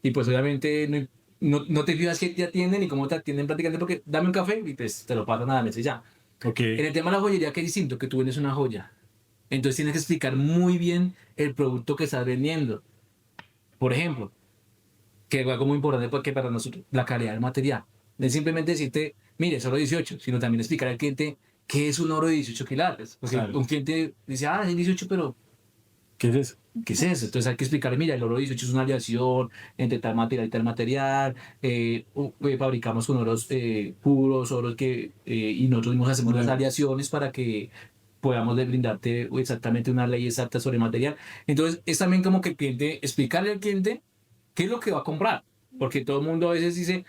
y pues obviamente no te fijas que te atienden y cómo te atienden prácticamente porque dame un café y pues te lo pasan a la mesa y ya. ok, En el tema de la joyería, que es distinto, que tú vendes una joya. Entonces tienes que explicar muy bien el producto que estás vendiendo. Por ejemplo, que es algo muy importante porque para nosotros, la calidad del material. No es simplemente decirte, mire, solo 18, sino también explicar al cliente qué es un oro de 18 quilates. Porque claro. un cliente dice, ah, es 18, pero ¿Qué es eso? ¿qué es eso? Entonces hay que explicarle, mira, el oro 18 es una aleación entre tal material y tal material, fabricamos con oros puros, oros y nosotros mismos hacemos las Bueno, aleaciones para que podamos brindarte exactamente una ley exacta sobre el material. Entonces es también como que el cliente, explicarle al cliente qué es lo que va a comprar, porque todo el mundo a veces dice,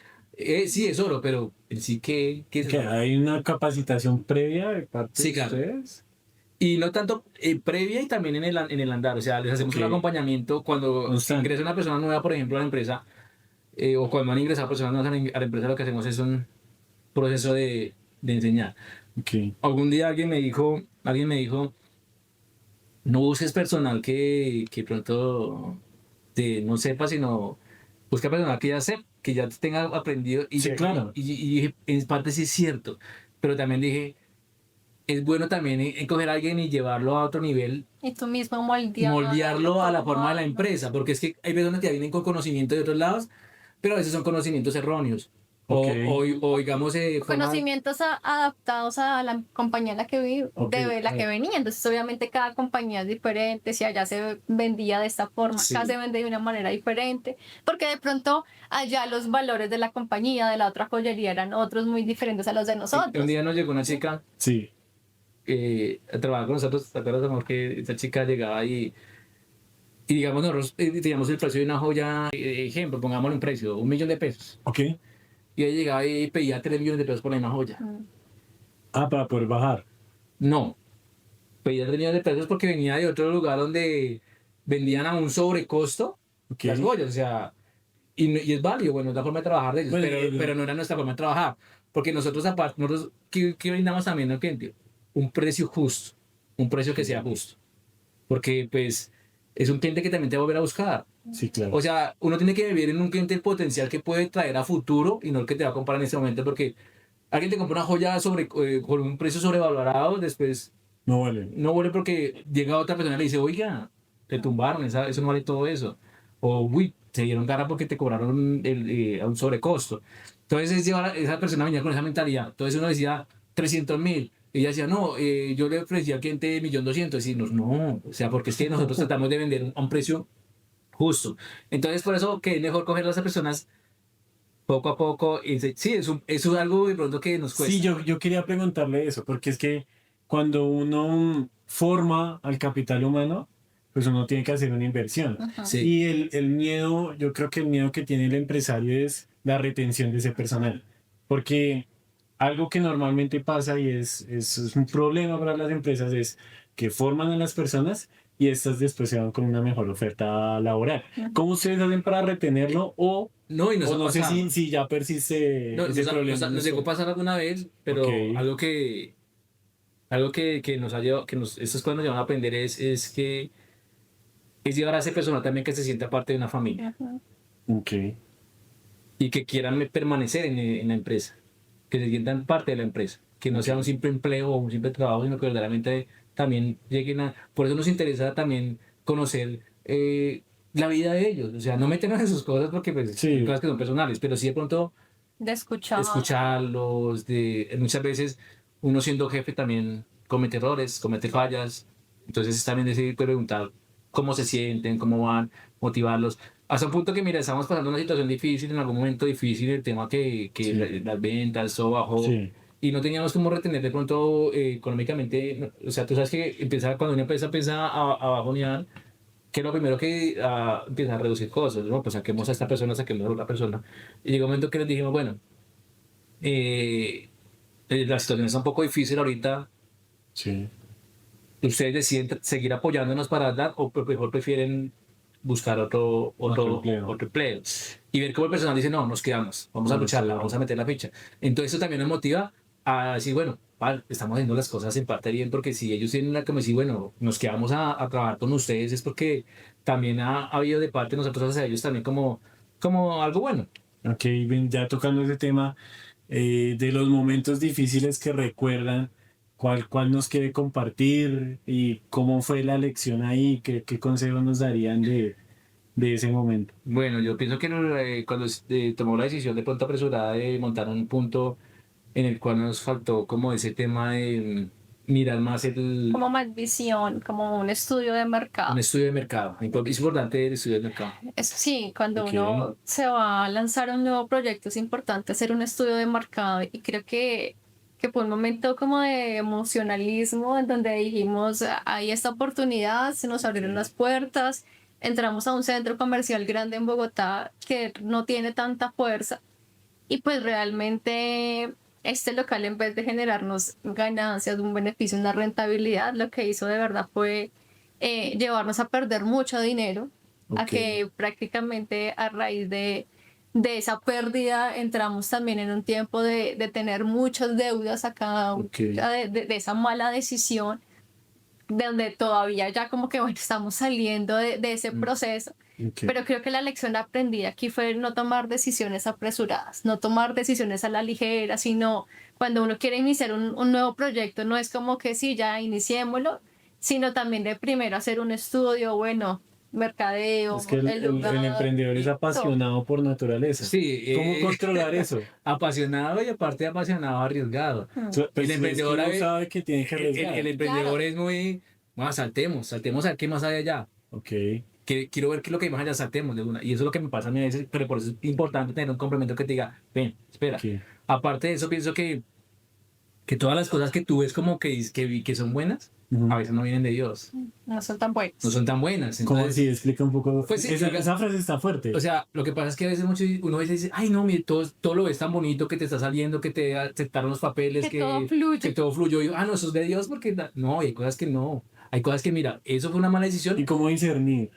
sí es oro, pero en sí, ¿qué es que eso? hay una capacitación previa de parte de Sí, claro. ustedes. Y no tanto previa y también en el andar. O sea, les hacemos un Ok, acompañamiento cuando constante. ingresa una persona nueva, por ejemplo, a la empresa, o cuando han ingresado personas nuevas a la empresa, lo que hacemos es un proceso de enseñar. Ok, Algún día alguien me dijo, no busques personal que pronto no sepa, sino busca personal que ya sepa, que ya tenga aprendido. sí, claro. Y dije, en parte sí es cierto, pero también dije, es bueno también en coger a alguien y llevarlo a otro nivel, Y tú mismo moldearlo moldearlo a la como forma de la empresa, porque es que hay personas que ya vienen con conocimiento de otros lados, pero a veces son conocimientos erróneos. Ok, O digamos, forma, conocimientos adaptados a la compañía en la que ok. de la que venía. Entonces, obviamente, cada compañía es diferente. Si allá se vendía de esta forma, acá sí. se vende de una manera diferente. Porque de pronto allá los valores de la compañía, de la otra joyería, eran otros muy diferentes a los de Un nosotros. día nos llegó una chica Sí, a trabajar con nosotros, ¿te acuerdas, amor? Que esa chica llegaba y digamos, nosotros teníamos el precio de una joya, ejemplo, pongámosle un precio, 1 millón de pesos. ok. Y ella llegaba y pedía 3 millones de pesos por la misma joya. Mm. Ah, para poder bajar. No, pedía 3 millones de pesos porque venía de otro lugar donde vendían a un sobrecosto Ok. las joyas, o sea, y es válido, bueno, es la forma de trabajar de ellos, Bueno, pero no era nuestra forma de trabajar, porque nosotros aparte, ¿qué brindamos también al cliente? Un precio justo, un precio que sea justo, porque pues es un cliente que también te va a volver a buscar. sí, claro. O sea, uno tiene que vivir en un cliente el potencial que puede traer a futuro y no el que te va a comprar en este momento, porque alguien te compra una joya con un precio sobrevalorado, después No vale. no vuelve porque llega otra persona y le dice, oiga, te tumbaron, eso no vale todo eso. O, uy, se dieron cara porque te cobraron a un sobrecosto. Entonces esa persona venía con esa mentalidad. Entonces uno decía 300.000. Y ella decía, no, yo le ofrecía al cliente 1.200.000. Decimos, no, o sea, porque es que nosotros tratamos de vender a un precio justo. Entonces por eso que es mejor coger a esas personas poco a poco. Sí, eso es algo de pronto que nos Sí, cuesta. yo quería preguntarle eso, porque es que cuando uno forma al capital humano, pues uno tiene que hacer una inversión. Ajá. Sí. Y el miedo, yo creo que el miedo que tiene el empresario es la retención de ese personal. Porque algo que normalmente pasa y es un problema para las empresas es que forman a las personas y estas después se van con una mejor oferta laboral. Ujú. ¿Cómo ustedes hacen para retenerlo? No, y nos O ha no sé pasado. si ya persiste No, ese problema en nos llegó a esto. pasar alguna vez, Ok, pero algo que nos ha llevado, estas cosas nos llevan a aprender es que es llevar a esa persona también que se sienta parte de una familia Ujú. ok. y que quieran permanecer en la empresa, que se sientan parte de la empresa, que no sea un Ok. simple empleo o un simple trabajo, sino que verdaderamente también lleguen a... Por eso nos interesa también conocer la vida de ellos, o sea, no meternos en sus cosas porque pues hay Sí, cosas que son personales, pero sí de pronto De escuchar. escucharlos, muchas veces uno siendo jefe también comete errores, comete fallas, entonces es también decidir preguntar cómo se sienten, cómo van, motivarlos, hasta un punto que mira, estamos pasando una situación difícil, en algún momento difícil, el tema que sí, las ventas, todo bajó, sí, y no teníamos cómo retener de pronto económicamente, o sea, tú sabes que cuando una empresa empieza a bajonear, que es lo primero que empieza a reducir costos, ¿no? Pues saquemos a esta persona, saquemos a otra persona. Y llegó un momento que les dijimos, bueno, eh, la situación está un poco difícil ahorita. sí. ¿Ustedes deciden seguir apoyándonos para dar o mejor prefieren buscar Otro empleo. otro empleo. Y ver cómo el personal dice, no, nos quedamos, vamos a lucharla, vamos a meter la ficha. Entonces eso también nos motiva a decir, bueno, vale, estamos haciendo las cosas en parte bien, porque si ellos tienen la que me decir, bueno, nos quedamos a trabajar con ustedes, es porque también ha habido de parte de nosotros hacia ellos también como algo bueno. Ok, ven, ya tocando ese tema de los momentos difíciles que recuerdan, ¿cuál nos quiere compartir y cómo fue la lección ahí? ¿Qué consejos nos darían de ese momento? Bueno, yo pienso que cuando tomó la decisión de pronto apresurada de montar un punto en el cual nos faltó como ese tema de mirar más Como más visión, como un estudio de un mercado. estudio de mercado. Es importante el estudio de mercado. Eso sí, cuando Ok. uno se va a lanzar a un nuevo proyecto es importante hacer un estudio de mercado y creo que fue un momento como de emocionalismo en donde dijimos, hay esta oportunidad, se nos abrieron las puertas, entramos a un centro comercial grande en Bogotá que no tiene tanta fuerza y pues realmente este local en vez de generarnos ganancias, un beneficio, una rentabilidad, lo que hizo de verdad fue llevarnos a perder mucho dinero, a Ok. que prácticamente a raíz de esa pérdida entramos también en un tiempo de tener muchas deudas acá, Ok. de esa mala decisión, de donde todavía ya como que bueno, estamos saliendo de ese proceso. Ok. Pero creo que la lección aprendida aquí fue no tomar decisiones apresuradas, no tomar decisiones a la ligera, sino cuando uno quiere iniciar un nuevo proyecto, no es como que sí, ya iniciémoslo, sino también de primero hacer un estudio, bueno, mercadeo, Es que el lugar, el emprendedor es todo. apasionado por naturaleza. Sí, ¿Cómo controlar eso? apasionado y aparte apasionado, arriesgado. Pues El emprendedor, es que a uno ver, sabe que tiene que arriesgar. el emprendedor Claro. es muy, bueno, saltemos a ver qué más hay allá. Ok. Quiero ver qué es lo que hay más allá, saltemos de una. Y eso es lo que me pasa a mí a veces, pero por eso es importante tener un complemento que te diga, ven, espera. Ok. Aparte de eso, pienso que todas las cosas que tú ves como que son buenas, Ujú. a veces no vienen de Dios, No son tan buenos. no son tan buenas. ¿Cómo Entonces, así? Explica un poco. Pues sí, Esa frase está fuerte. o sea, lo que pasa es que a veces uno a veces dice, ay no, mire, todo lo ves tan bonito que te está saliendo, que te aceptaron los papeles, Que todo fluye. que todo fluyó. Y yo, no, eso es de Dios porque no, y hay cosas que no. Hay cosas que, mira, eso fue una mala ¿Y decisión. cómo discernir?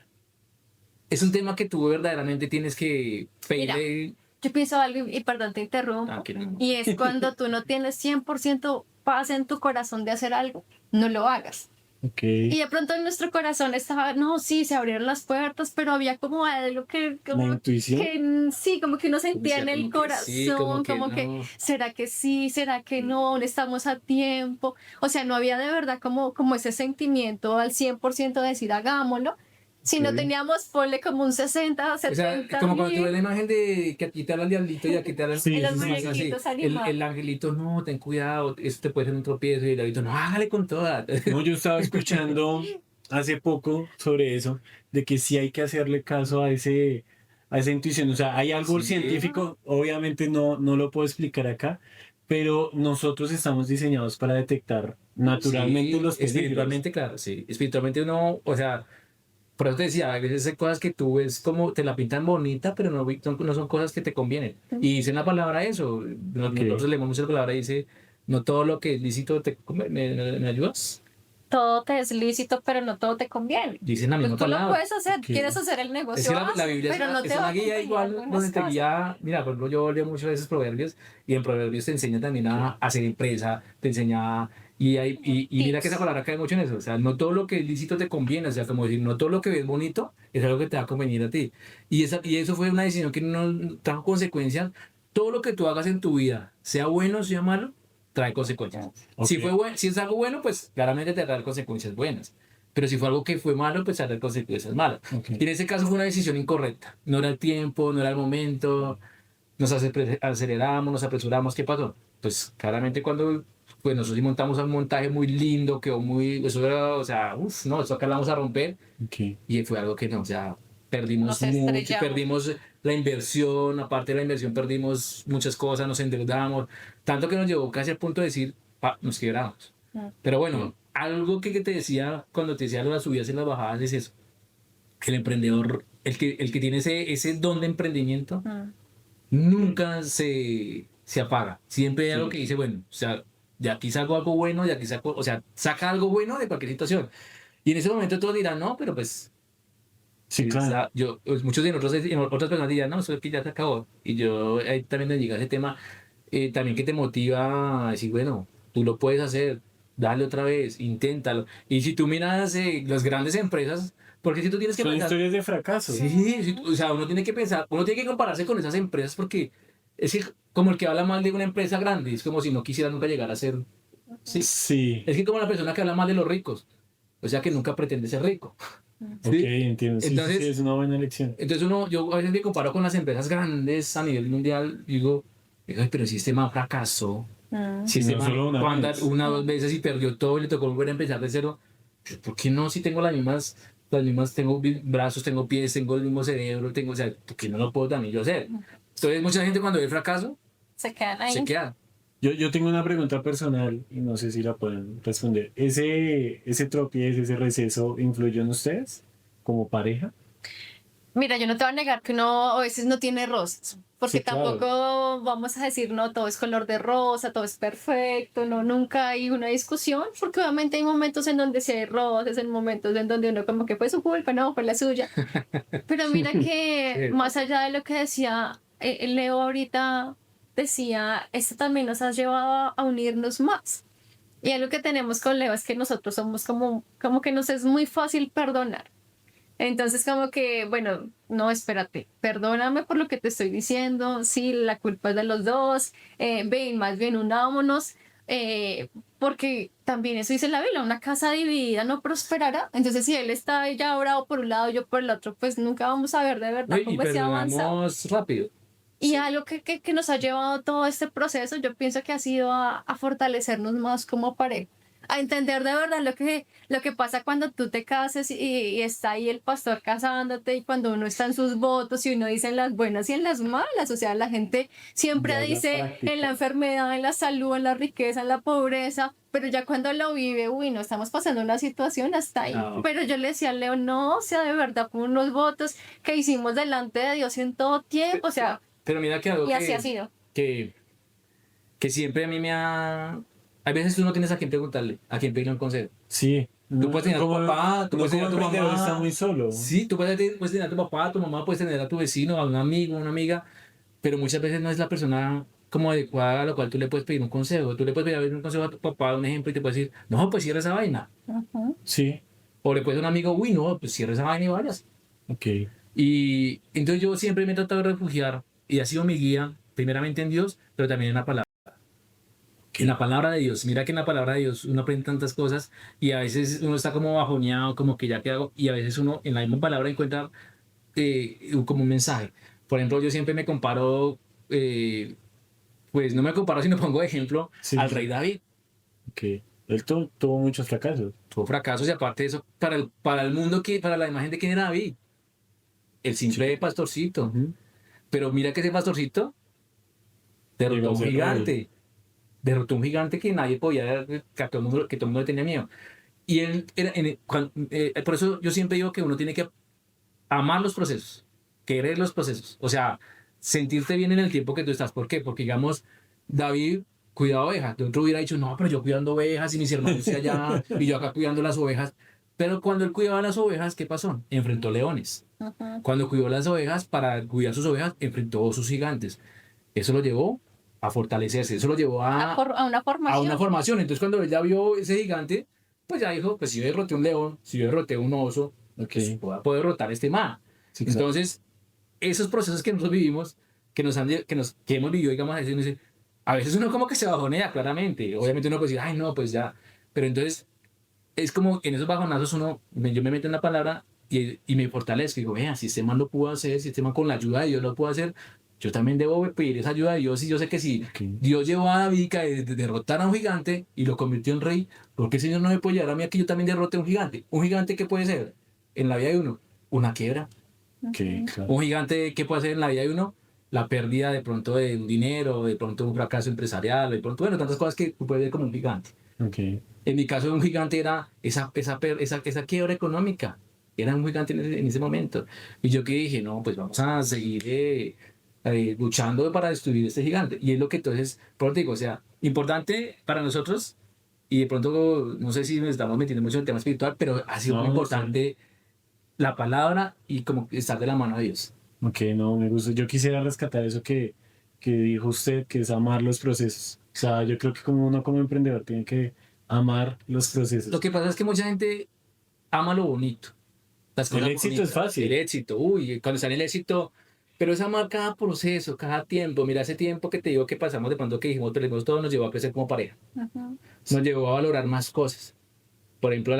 Es un tema que tú verdaderamente tienes que Mira, pedirle. yo pienso algo y perdón, te interrumpo. Tranquilo. Y es cuando tú no tienes 100% paz en tu corazón de hacer algo, no lo hagas. Ok. Y de pronto en nuestro corazón estaba, no, sí, se abrieron las puertas, pero había como algo que, La como intuición. que sí, como que uno sentía en el Como que sí, corazón, como que no. ¿será que sí? ¿Será que no? ¿Estamos a tiempo? O sea, no había de verdad como ese sentimiento al 100% de decir, hagámoslo. Si no Ok. teníamos, ponle como un 60, O sea, 70 como cuando tú ves mil. la imagen de que aquí te habla el diablito y aquí te habla Sí, En los sí, sí, así. muñequitos El animados. angelito, no, ten cuidado, eso te puede ser un tropiezo. Y el diablito, no, hágale con toda. No, yo estaba escuchando hace poco sobre eso, de que sí hay que hacerle caso a esa intuición. O sea, hay algo Sí. científico, obviamente no lo puedo explicar acá, pero nosotros estamos diseñados para detectar naturalmente Sí, los peligros. espiritualmente, claro, sí. Espiritualmente uno, o sea, por eso te decía, a veces hay cosas que tú ves como te la pintan bonita, pero no son cosas que te convienen. Y dice en la palabra eso, nosotros leemos mucho la palabra y dice, no todo lo que es lícito te conviene, ¿me ayudas? Todo te es lícito, pero no todo te conviene. Dicen la Pues misma tú lo palabra. puedes hacer, Ok. quieres hacer el Es negocio, que la hazlo, Biblia pero no es te va una a guía acompañar igual algunas donde te cosas. guía, mira, por ejemplo, yo leo muchas veces Proverbios y en Proverbios te enseña también a hacer empresa, te enseña, y mira que esa Tips. palabra cae mucho en eso, o sea, no todo lo que es lícito te conviene, o sea, como decir, no todo lo que ves bonito es algo que te va a convenir a ti. Y eso fue una decisión que no trajo consecuencias. Todo lo que tú hagas en tu vida, sea bueno o sea malo, trae consecuencias. Ok. Si es algo bueno, pues claramente te trae consecuencias buenas. Pero si fue algo que fue malo, pues trae consecuencias malas. Ok. Y en ese caso fue una decisión incorrecta. No era el tiempo, no era el momento. Nos aceleramos, nos apresuramos. ¿Qué pasó? Pues claramente cuando pues nosotros sí montamos un montaje muy lindo, quedó muy... Eso era, o sea, no, eso acá la vamos a romper. Ok. Y fue algo que no, o sea, perdimos Nos mucho, estrellamos. perdimos la inversión, aparte de la inversión perdimos muchas cosas, nos endeudamos, tanto que nos llevó casi al punto de decir, nos quebramos. Mm. Pero bueno, algo que te decía cuando te decía las subidas y las bajadas es eso, que el emprendedor, el que tiene ese don de emprendimiento, Mm. nunca se apaga. Siempre hay algo Sí. que dice, bueno, o sea, de aquí saco algo bueno, de aquí saco, o sea, saca algo bueno de cualquier situación. Y en ese momento todos dirán, no, pero pues Sí, Y, o claro. sea, muchos de nosotros, otras personas dirían, no, eso es que ya se acabó. Y yo ahí también me llega ese tema, también que te motiva a decir, bueno, tú lo puedes hacer, dale otra vez, inténtalo. Y si tú miras las grandes empresas, porque si tú tienes que Son pensar, historias de fracaso. sí, sí, o sea, uno tiene que pensar, uno tiene que compararse con esas empresas porque es que como el que habla mal de una empresa grande, es como si no quisiera nunca llegar a ser, sí. Sí, Es que como la persona que habla mal de los ricos, o sea, que nunca pretende ser rico, ok, ¿sí? entiendo. Sí, sí, sí, Entonces, es una buena elección. yo a veces me comparo con las empresas grandes a nivel mundial, digo, "Ay, pero si este man fracasó, si Y este no man solo una fue a andar vez. una o dos veces y perdió todo y le tocó volver a empezar de cero, pues, ¿por qué no? Si tengo las mismas, tengo brazos, tengo pies, tengo el mismo cerebro, tengo, o sea, ¿por qué no lo puedo también yo hacer? Entonces, mucha gente cuando ve el fracaso, Se quedan se ahí. queda. Yo tengo una pregunta personal y no sé si la pueden responder. ¿Ese tropiezo, ese receso influyó en ustedes como pareja? Mira, yo no te voy a negar que uno a veces no tiene rosas, porque Sí, claro. tampoco vamos a decir, no, todo es color de rosa, todo es perfecto, no, nunca hay una discusión, porque obviamente hay momentos en donde sí hay rosas, hay momentos en donde uno como que fue su culpa, no, fue la suya. Pero mira que Sí. más allá de lo que decía Leo ahorita, decía, esto también nos ha llevado a unirnos más. Y algo que tenemos con Leo es que nosotros somos como que nos es muy fácil perdonar. Entonces, como que, bueno, no, espérate, perdóname por lo que te estoy diciendo, sí, la culpa es de los dos, ven, más bien unámonos, porque también eso dice la Biblia, una casa dividida no prosperará. Entonces, si él está ya bravo por un lado, yo por el otro, pues nunca vamos a ver de ¿No? verdad Y cómo se ha avanzado. perdonamos rápido. Y algo que nos ha llevado todo este proceso, yo pienso que ha sido a fortalecernos más como pareja, a entender de verdad lo que pasa cuando tú te casas y está ahí el pastor casándote y cuando uno está en sus votos y uno dice en las buenas y en las malas, o sea, la gente siempre Ya es la dice en la práctica. enfermedad, en la salud, en la riqueza, en la pobreza, pero ya cuando lo vive, uy, no estamos pasando una situación hasta ahí. Ah, Pero yo le decía a Leo, no, o sea, de verdad, por unos votos que hicimos delante de Dios en todo tiempo, o sea, pero mira que algo y así ha sido. que, que siempre a mí me ha... Hay veces tú no tienes a quién preguntarle, a quién pedirle un consejo. Sí, Tú puedes tener a tu papá, tú uno puedes tener como a tu emprendedor está mamá. muy solo. Sí, tú puedes tener a tu papá, a tu mamá, puedes tener a tu vecino, a un amigo, una amiga, pero muchas veces no es la persona como adecuada a la cual tú le puedes pedir un consejo. Tú le puedes pedir un consejo a tu papá, un ejemplo, y te puede decir, no, pues cierra esa vaina. Ujú. Sí, O le puedes decir a un amigo, uy, no, pues cierra esa vaina y vayas. ok. Y entonces yo siempre me he tratado de refugiar y ha sido mi guía, primeramente en Dios, pero también en la palabra. En la palabra de Dios. Mira que en la palabra de Dios uno aprende tantas cosas y a veces uno está como bajoneado, como que ya que hago, y a veces uno en la misma palabra encuentra como un mensaje. Por ejemplo, yo siempre me comparo, pues no me comparo, sino pongo de ejemplo Sí, al rey claro. David. Ok. Él tuvo muchos fracasos. Tuvo fracasos y aparte de eso, para el mundo, para la imagen de quién era David, el Sí. simple pastorcito. Ujú. Pero mira que ese pastorcito Llegó derrotó a a un ser rey. gigante. Derrotó a un gigante que nadie podía, que todo el mundo le tenía miedo. Y él, por eso yo siempre digo que uno tiene que amar los procesos, querer los procesos, o sea, sentirte bien en el tiempo que tú estás. ¿Por qué? Porque, digamos, David cuidaba ovejas. De otro hubiera dicho, no, pero yo cuidando ovejas y mis hermanos de allá y yo acá cuidando las ovejas. Pero cuando él cuidaba las ovejas, ¿qué pasó? Enfrentó leones. Ujú. Cuando cuidó las ovejas, para cuidar sus ovejas, enfrentó a sus gigantes. Eso lo llevó a fortalecerse, eso lo llevó A una a una formación. formación. Entonces, cuando él ya vio ese gigante, pues ya dijo, pues si yo derroté un león, si yo derroté un oso, Ok. pues puedo derrotar a este man. Sí, claro. Entonces, esos procesos que nosotros vivimos, que hemos vivido, digamos, a veces uno como que se bajonea, claramente. Obviamente uno puede decir, ay, no, pues ya. Pero entonces, es como en esos bajonazos yo me meto en la palabra y me fortalezco. Y digo, vea, si este man lo pudo hacer, si este man con la ayuda de Dios lo pudo hacer, yo también debo pedir esa ayuda de Dios. Y yo sé que si Ok. Dios llevó a David a derrotar a un gigante y lo convirtió en rey, ¿por qué el Señor no me puede llevar a mí a que yo también derrote a un gigante? ¿Un gigante qué puede ser en la vida de uno? Una quiebra. Ok, Ujú. claro. Un gigante qué puede hacer en la vida de uno? La pérdida de pronto de un dinero, de pronto un fracaso empresarial, de pronto, bueno, tantas cosas que tú puedes ver como un gigante. Ok. En mi caso, un gigante era esa quiebra económica. Era un gigante en ese momento. Y yo que dije, no, pues vamos a seguir luchando para destruir este gigante. Y es lo que entonces, por eso te digo, o sea, importante para nosotros, y de pronto, no sé si nos estamos metiendo mucho en el tema espiritual, pero ha sido muy No, no sé. importante la palabra y como estar de la mano de Dios. Ok, no, me gusta. Yo quisiera rescatar eso que dijo usted, que es amar los procesos. O sea, yo creo que como uno como emprendedor tiene que amar los Lo procesos. que pasa es que mucha gente ama lo bonito, las El cosas éxito es bonitas, el fácil. éxito, uy, cuando está en el éxito, pero es amar cada proceso, cada tiempo. Mira ese tiempo que te digo que pasamos de pronto que dijimos, perdimos todo, nos llevó a crecer como pareja, Ujú. nos llevó a valorar más cosas. Por ejemplo,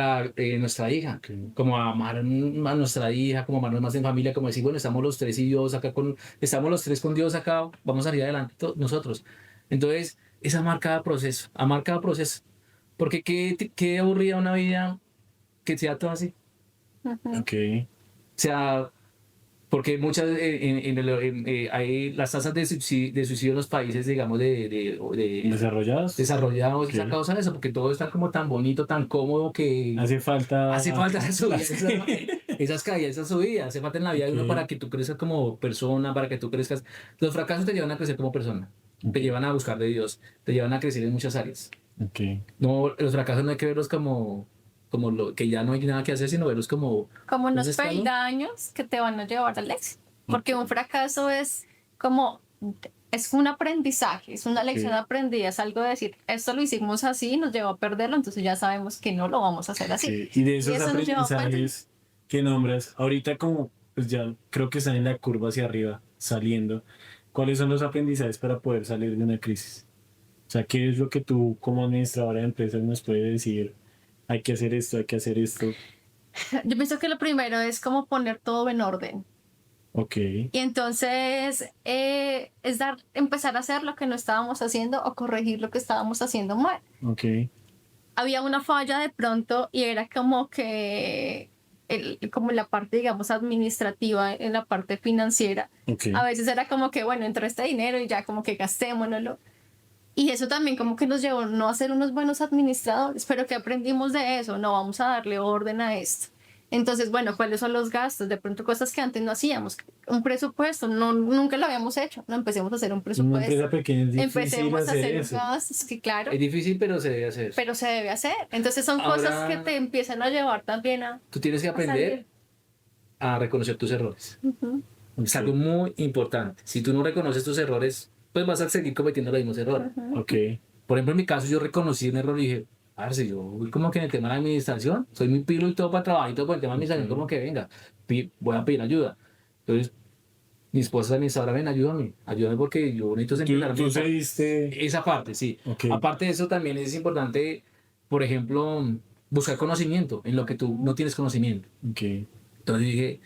nuestra hija, Ok. como amar a nuestra hija, como amarnos más en familia, como decir, bueno, estamos los tres y Dios acá estamos los tres con Dios acá, vamos a salir adelante nosotros. Entonces, es amar cada proceso. Porque qué aburrida una vida que sea todo así. Ujú. Ok. O sea, porque muchas, hay las tasas de suicidio en los países, digamos, ¿Desarrollados? desarrollados, Ok. es a causa de eso, porque todo está como tan bonito, tan cómodo que Hace falta. hace falta esas caídas, esas subidas, hace falta en la vida de uno para Ok. que tú crezcas como persona, para que tú crezcas. Los fracasos te llevan a crecer como persona, te Ok. llevan a buscar de Dios, te llevan a crecer en muchas áreas. Ok. No, los fracasos no hay que verlos como lo que ya no hay nada que hacer, sino verlos como Como un unos escalón. peldaños que te van a llevar al éxito. Porque un fracaso es como, es un aprendizaje, es una lección Ok. aprendida, es algo de decir, esto lo hicimos así, nos llevó a perderlo, entonces ya sabemos que no lo vamos a hacer así. Y de Y esos eso nos llevó a aprendizajes que nombras, ahorita como pues ya creo que están en la curva hacia arriba, saliendo, ¿cuáles son los aprendizajes para poder salir de una crisis? O sea, ¿qué es lo que tú como administradora de empresas nos puedes decir? Hay que hacer esto, hay que hacer esto. Yo pienso que lo primero es como poner todo en orden. Ok, Y entonces es empezar a hacer lo que no estábamos haciendo o corregir lo que estábamos haciendo mal. ok, Había una falla de pronto y era como que como la parte, digamos, administrativa, en la parte financiera. ok. A veces era como que, bueno, entró este dinero y ya como que gastémonoslo. Y eso también como que nos llevó no a ser unos buenos administradores, pero que aprendimos de eso, no vamos a darle orden a esto. Entonces, bueno, ¿cuáles son los gastos? De pronto cosas que antes no hacíamos. Un presupuesto, no, nunca lo habíamos hecho. No empecemos a hacer un Una presupuesto. empresa pequeña es difícil Empecemos a hacer hacer eso. gastos, que claro, Es difícil, pero se debe hacer. pero se debe hacer. Entonces son cosas que Ahora, te empiezan a llevar también tú tienes que a aprender salir. a reconocer tus errores. Ujú. Es algo muy importante. Si tú no reconoces tus errores, pues vas a seguir cometiendo los mismos errores. Ujú. Ok, Por ejemplo, en mi caso, yo reconocí un error y dije, parce, yo voy como que en el tema de la administración, soy muy pilo y todo para trabajar y todo por el tema de administración, como que venga, voy a pedir ayuda. Entonces, mi esposa es administradora, ven, ayúdame porque yo necesito empezar a tú pensar cediste. esa parte, sí. Ok, Aparte de eso, también es importante, por ejemplo, buscar conocimiento en lo que tú no tienes conocimiento. ok, Entonces dije,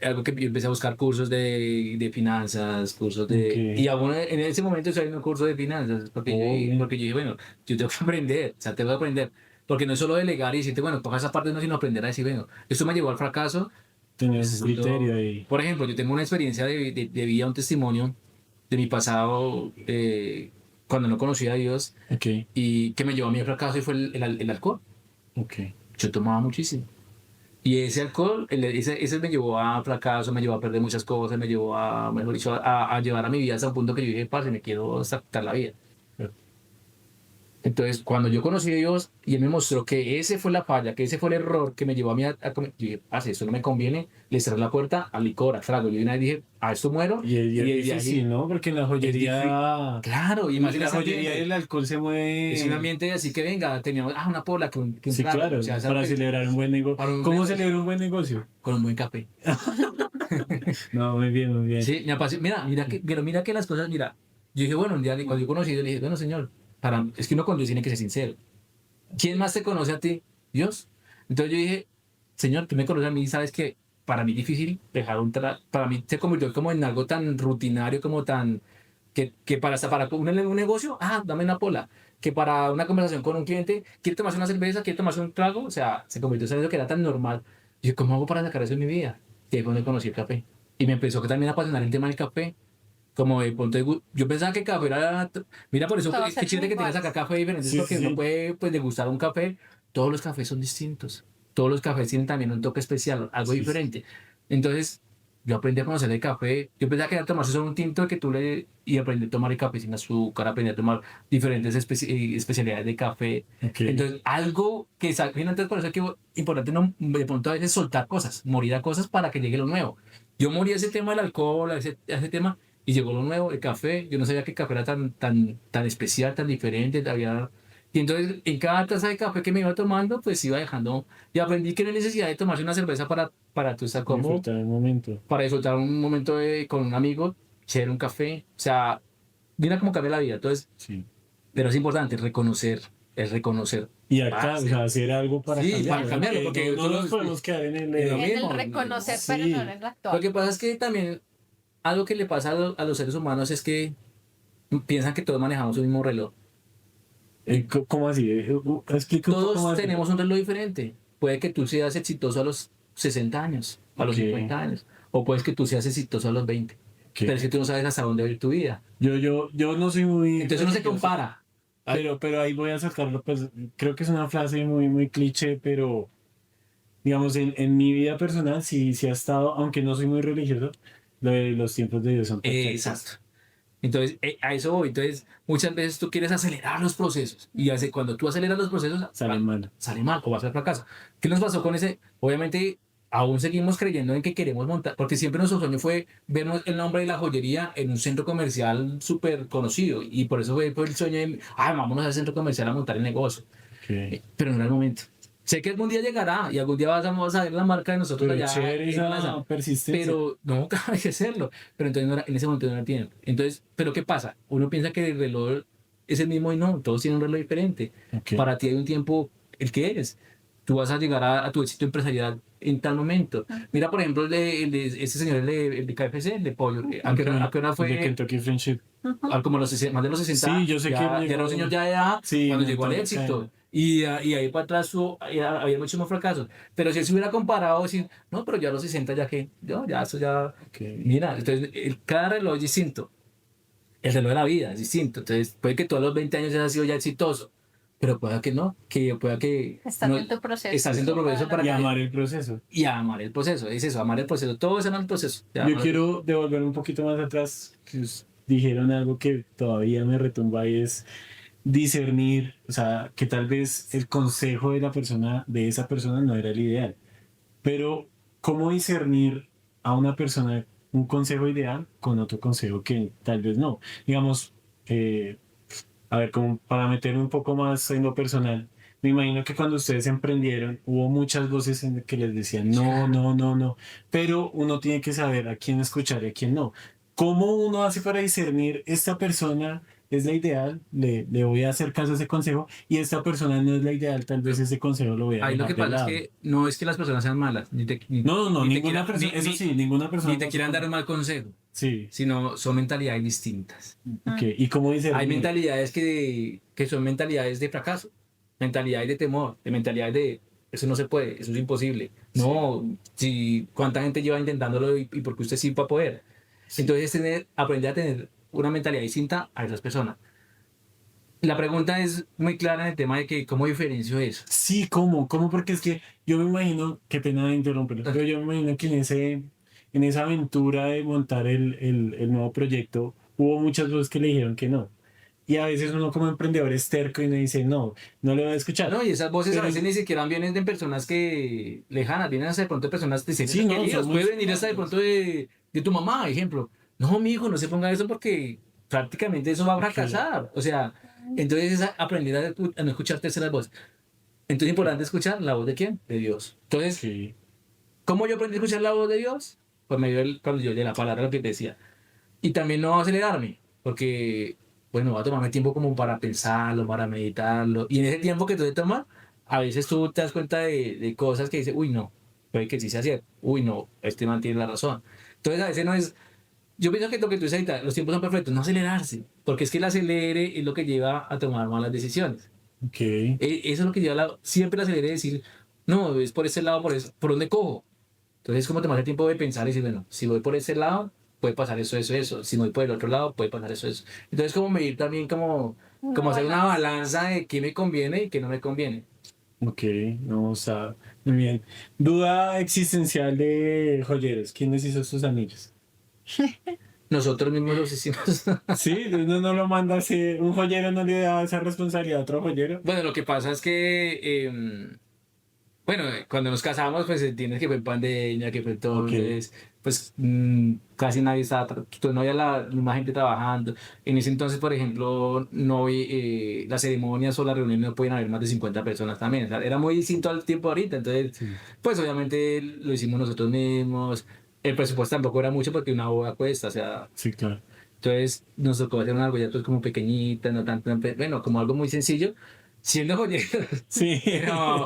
algo que yo empecé a buscar cursos de finanzas, cursos de... ok. Y aún en ese momento estoy en un curso de finanzas, Oh, porque yo dije, bueno, yo tengo que aprender, o sea, tengo que aprender. Porque no es solo delegar y decirte, bueno, coja esa parte, no, sino aprender a decir, bueno, esto me llevó al fracaso. tener un Necesito... criterio ahí. Por ejemplo, yo tengo una experiencia de vida, un testimonio de mi pasado cuando no conocía a Dios Ok, y que me llevó a mi fracaso y fue el alcohol. ok. Yo tomaba muchísimo. Y ese alcohol, ese me llevó a fracaso, me llevó a perder muchas cosas, me llevó a, mejor dicho, a llevar a mi vida hasta un punto que yo dije, parce, me quiero sacar la vida. Entonces, cuando yo conocí a Dios y Él me mostró que ese fue la falla, que ese fue el error que me llevó a mí yo dije, parce, esto no me conviene, le cerré la puerta al licor, al trago. Yo una vez dije, a esto muero. Y es desde difícil, ahí, ¿no? Porque en la es joyería. claro, y más En en la ese joyería ambiente. el alcohol se Es un mueve. ambiente así que venga, teníamos una pola, que un Sí, trago, claro, o sea, es para algo que- celebrar un buen negocio. para un ¿Cómo negocio. celebrar un buen negocio? Con un buen café. No, muy bien, muy bien. Sí, me apasiona. Mira que las cosas, mira, yo dije, bueno, un día cuando yo conocí, yo le dije, bueno, señor, es que uno con Dios tiene que ser sincero. ¿Quién más te conoce a ti? Dios. Entonces yo dije, señor, tú me conoces a mí y sabes que para mí es difícil dejar para mí se convirtió como en algo tan rutinario, como tan, que hasta para un negocio, dame una pola. Que para una conversación con un cliente, quiere tomarse una cerveza, quiere tomarse un trago, o sea, se convirtió en algo que era tan normal. Y yo, ¿cómo hago para sacar eso en mi vida? Y ahí fue donde conocí el café. Y me empezó que también a apasionar el tema del café. Como de punto yo pensaba que el café era... Mira, por eso Todos qué eran chévere que tengas acá iguales. café diferentes, Sí, porque sí, uno sí. puede pues, degustar un café. Todos los cafés son distintos. Todos los cafés tienen también un toque especial, algo Sí, sí. diferente. Entonces, yo aprendí a conocer el café. Yo pensaba que era tomarse solo un tinto que tú le... Y aprendí a tomar el café sin azúcar, aprendí a tomar diferentes especialidades de café. Ok. Entonces, algo que... Finalmente, por eso es que importante no, de pronto a veces soltar cosas, morir a cosas para que llegue lo nuevo. Yo morí a ese tema del alcohol, a ese tema, y llegó lo nuevo, el café. Yo no sabía que el café era tan especial, tan diferente. Y entonces, en cada taza de café que me iba tomando, pues iba dejando... Y aprendí que no hay necesidad de tomarse una cerveza para tú estar cómodo, Disfrutar el momento. para disfrutar un momento con un amigo, echar un café. O sea, mira cómo cambia la vida. Entonces, Sí. pero es importante reconocer, es reconocer. Y acá, Sí. o sea, hacer algo para Sí, cambiarlo. para cambiarlo, porque no todos- nos podemos quedar en es lo el... Es el mismo. reconocer, Sí. pero no en el Lo actuar. que pasa es que también algo que le pasa a los seres humanos es que piensan que todos manejamos un mismo reloj. ¿Cómo así? Explica un poco Todos más. tenemos un reloj diferente. Puede que tú seas exitoso a los 60 años, a los Ok. 50 años, o puedes que tú seas exitoso a los 20. ¿Qué? Pero es que tú no sabes hasta dónde va a ir tu vida. Yo no soy muy... Entonces uno se religioso, compara. pero ahí voy a sacarlo, pues creo que es una frase muy cliché, pero digamos, en mi vida personal sí ha estado, aunque no soy muy religioso, lo de los tiempos de Dios son perfectos. Exacto. Entonces, a eso voy. Entonces, muchas veces tú quieres acelerar los procesos y cuando tú aceleras los procesos, Sale mal. sale mal o va a ser fracaso. ¿Qué nos pasó con ese? Obviamente, aún seguimos creyendo en que queremos montar, porque siempre nuestro sueño fue vernos el nombre de la joyería en un centro comercial súper conocido y por eso fue el sueño de, vámonos al centro comercial a montar el negocio. Ok. Pero no era el momento. Sé que algún día llegará y algún día vamos a ver la marca de nosotros Pero allá chévere en esa Plaza. persistencia. Pero no, hay que hacerlo. Pero entonces en ese momento no era tiempo. Entonces, ¿pero qué pasa? Uno piensa que el reloj es el mismo y no, todos tienen un reloj diferente. Ok. Para ti hay un tiempo, el que eres. Tú vas a llegar a tu éxito empresarial en tal momento. Mira, por ejemplo, ese señor, el de KFC, el de pollo. ¿A qué hora De fue? Kentucky Friendship. Como más de los 60. Sí, yo sé que ya llegó- era un señor ya de edad Sí, cuando un llegó al montón de éxito. caen. Y ahí para atrás había muchos más fracasos. Pero si él se hubiera comparado, decir, no, pero ya a los 60 ya que, yo, ya eso ya. Ok. Mira, entonces cada reloj es distinto. El reloj de la vida es distinto. Entonces puede que todos los 20 años haya sido ya exitoso, pero pueda que no, que pueda que. Estás no, en tu proceso. estás en tu proceso para Y que. amar el proceso. Y amar el proceso. Es eso, amar el proceso. Todo es amar el proceso. Ya, Yo amar- quiero devolver un poquito más atrás. Que dijeron algo que todavía me retumba y es discernir, o sea, que tal vez el consejo de la persona, de esa persona no era el ideal. Pero, ¿cómo discernir a una persona un consejo ideal con otro consejo que tal vez no? Digamos, a ver, como para meterme un poco más en lo personal, me imagino que cuando ustedes emprendieron hubo muchas voces en que les decían no, no, no, no, pero uno tiene que saber a quién escuchar y a quién no. ¿Cómo uno hace para discernir esta persona es la ideal, le voy a hacer caso a ese consejo y esta persona no es la ideal, tal vez ese consejo lo voy a Ahí lo dejar que de pasa es lado? que no es que las personas sean malas, No, no, ni te ninguna quieran- persona, ni- eso ni- sí, ninguna persona. ni te quieran dar un mal consejo, Sí, sino son mentalidades distintas. ok. ¿Y cómo discernir? Hay mentalidades que son mentalidades de fracaso, mentalidades de temor, de mentalidades de eso no se puede, eso es imposible. No, si cuánta gente lleva intentándolo y porque usted sí va a poder. Entonces aprender a tener una mentalidad distinta a esas personas. La pregunta es muy clara en el tema de que cómo diferencio eso. Sí, ¿cómo? ¿Cómo? Porque es que yo me imagino, qué pena de interrumpirlo, pero yo me imagino que en esa aventura de montar el nuevo proyecto hubo muchas voces que le dijeron que no. Y a veces uno como emprendedor es terco y uno dice, no, no le voy a escuchar. No, y esas voces Pero- a veces ni siquiera vienen de personas que lejanas, vienen hasta de pronto de personas de seres Sí, no, queridos. son Puede muy venir hasta de pronto de tu mamá, ejemplo. No, mi hijo, no se ponga eso porque prácticamente eso va a fracasar. O sea, entonces es aprender a no escuchar terceras voces. Entonces es importante escuchar la voz de quién? De Dios. Entonces, Sí, ¿cómo yo aprendí a escuchar la voz de Dios? Por medio cuando yo de la palabra, lo que te decía. Y también no acelerarme, porque, bueno, va a tomarme tiempo como para pensarlo, para meditarlo. Y en ese tiempo que tú te tomas, a veces tú te das cuenta de cosas que dices, uy, no, puede que sí sea cierto. Uy, no, este man tiene la razón. Entonces, a veces no es. Yo pienso que lo que tú dices ahorita, los tiempos son perfectos, no acelerarse, porque es que el acelere es lo que lleva a tomar malas decisiones. ok. Eso es lo que lleva siempre el acelere, decir, no, es por ese lado, ¿por dónde cojo? Entonces, es como tomar el tiempo de pensar y decir, bueno, si voy por ese lado, puede pasar eso, eso, eso. Si voy por el otro lado, puede pasar eso, eso. Entonces, como medir también, como hacer una balanza de qué me conviene y qué no me conviene. Ok, no, o sea, muy bien. Duda existencial de joyeros. ¿Quiénes hizo estos anillos? Nosotros mismos los hicimos. Sí, uno no lo manda así, un joyero no le da esa responsabilidad a otro joyero. Bueno, lo que pasa es que, bueno, cuando nos casamos, pues entiendes que fue pandemia, que fue todo, Ok, entonces, pues casi nadie estaba, no había la misma gente trabajando. En ese entonces, por ejemplo, no las ceremonias o las reuniones no podían haber más de 50 personas también. O sea, era muy distinto al tiempo ahorita, entonces, sí, pues obviamente lo hicimos nosotros mismos. El presupuesto tampoco era mucho porque una boda cuesta, o sea, sí, claro. entonces nos tocó hacer una argolla pues como pequeñita, no tanto, bueno, como algo muy sencillo, siendo joyeros. Sí.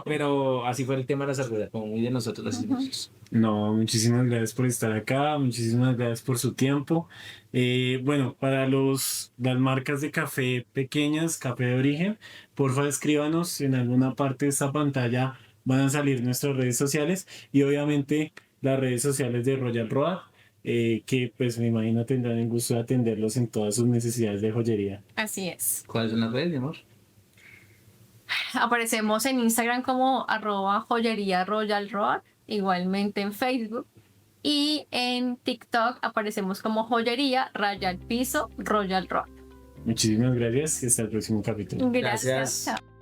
Pero así fue el tema de las argollas, como muy de nosotros las Ujú. hicimos. No, muchísimas gracias por estar acá, muchísimas gracias por su tiempo. Bueno, para las marcas de café pequeñas, café de origen, porfa escríbanos en alguna parte de esta pantalla, van a salir nuestras redes sociales y obviamente las redes sociales de Royal Road, que pues me imagino tendrán el gusto de atenderlos en todas sus necesidades de joyería. Así es. ¿Cuáles son las redes, mi amor? Aparecemos en Instagram como @joyería Royal Road, igualmente en Facebook. Y en TikTok aparecemos como joyería raya al piso Royal Road. Muchísimas gracias y hasta el próximo capítulo. Gracias. Gracias. Chao.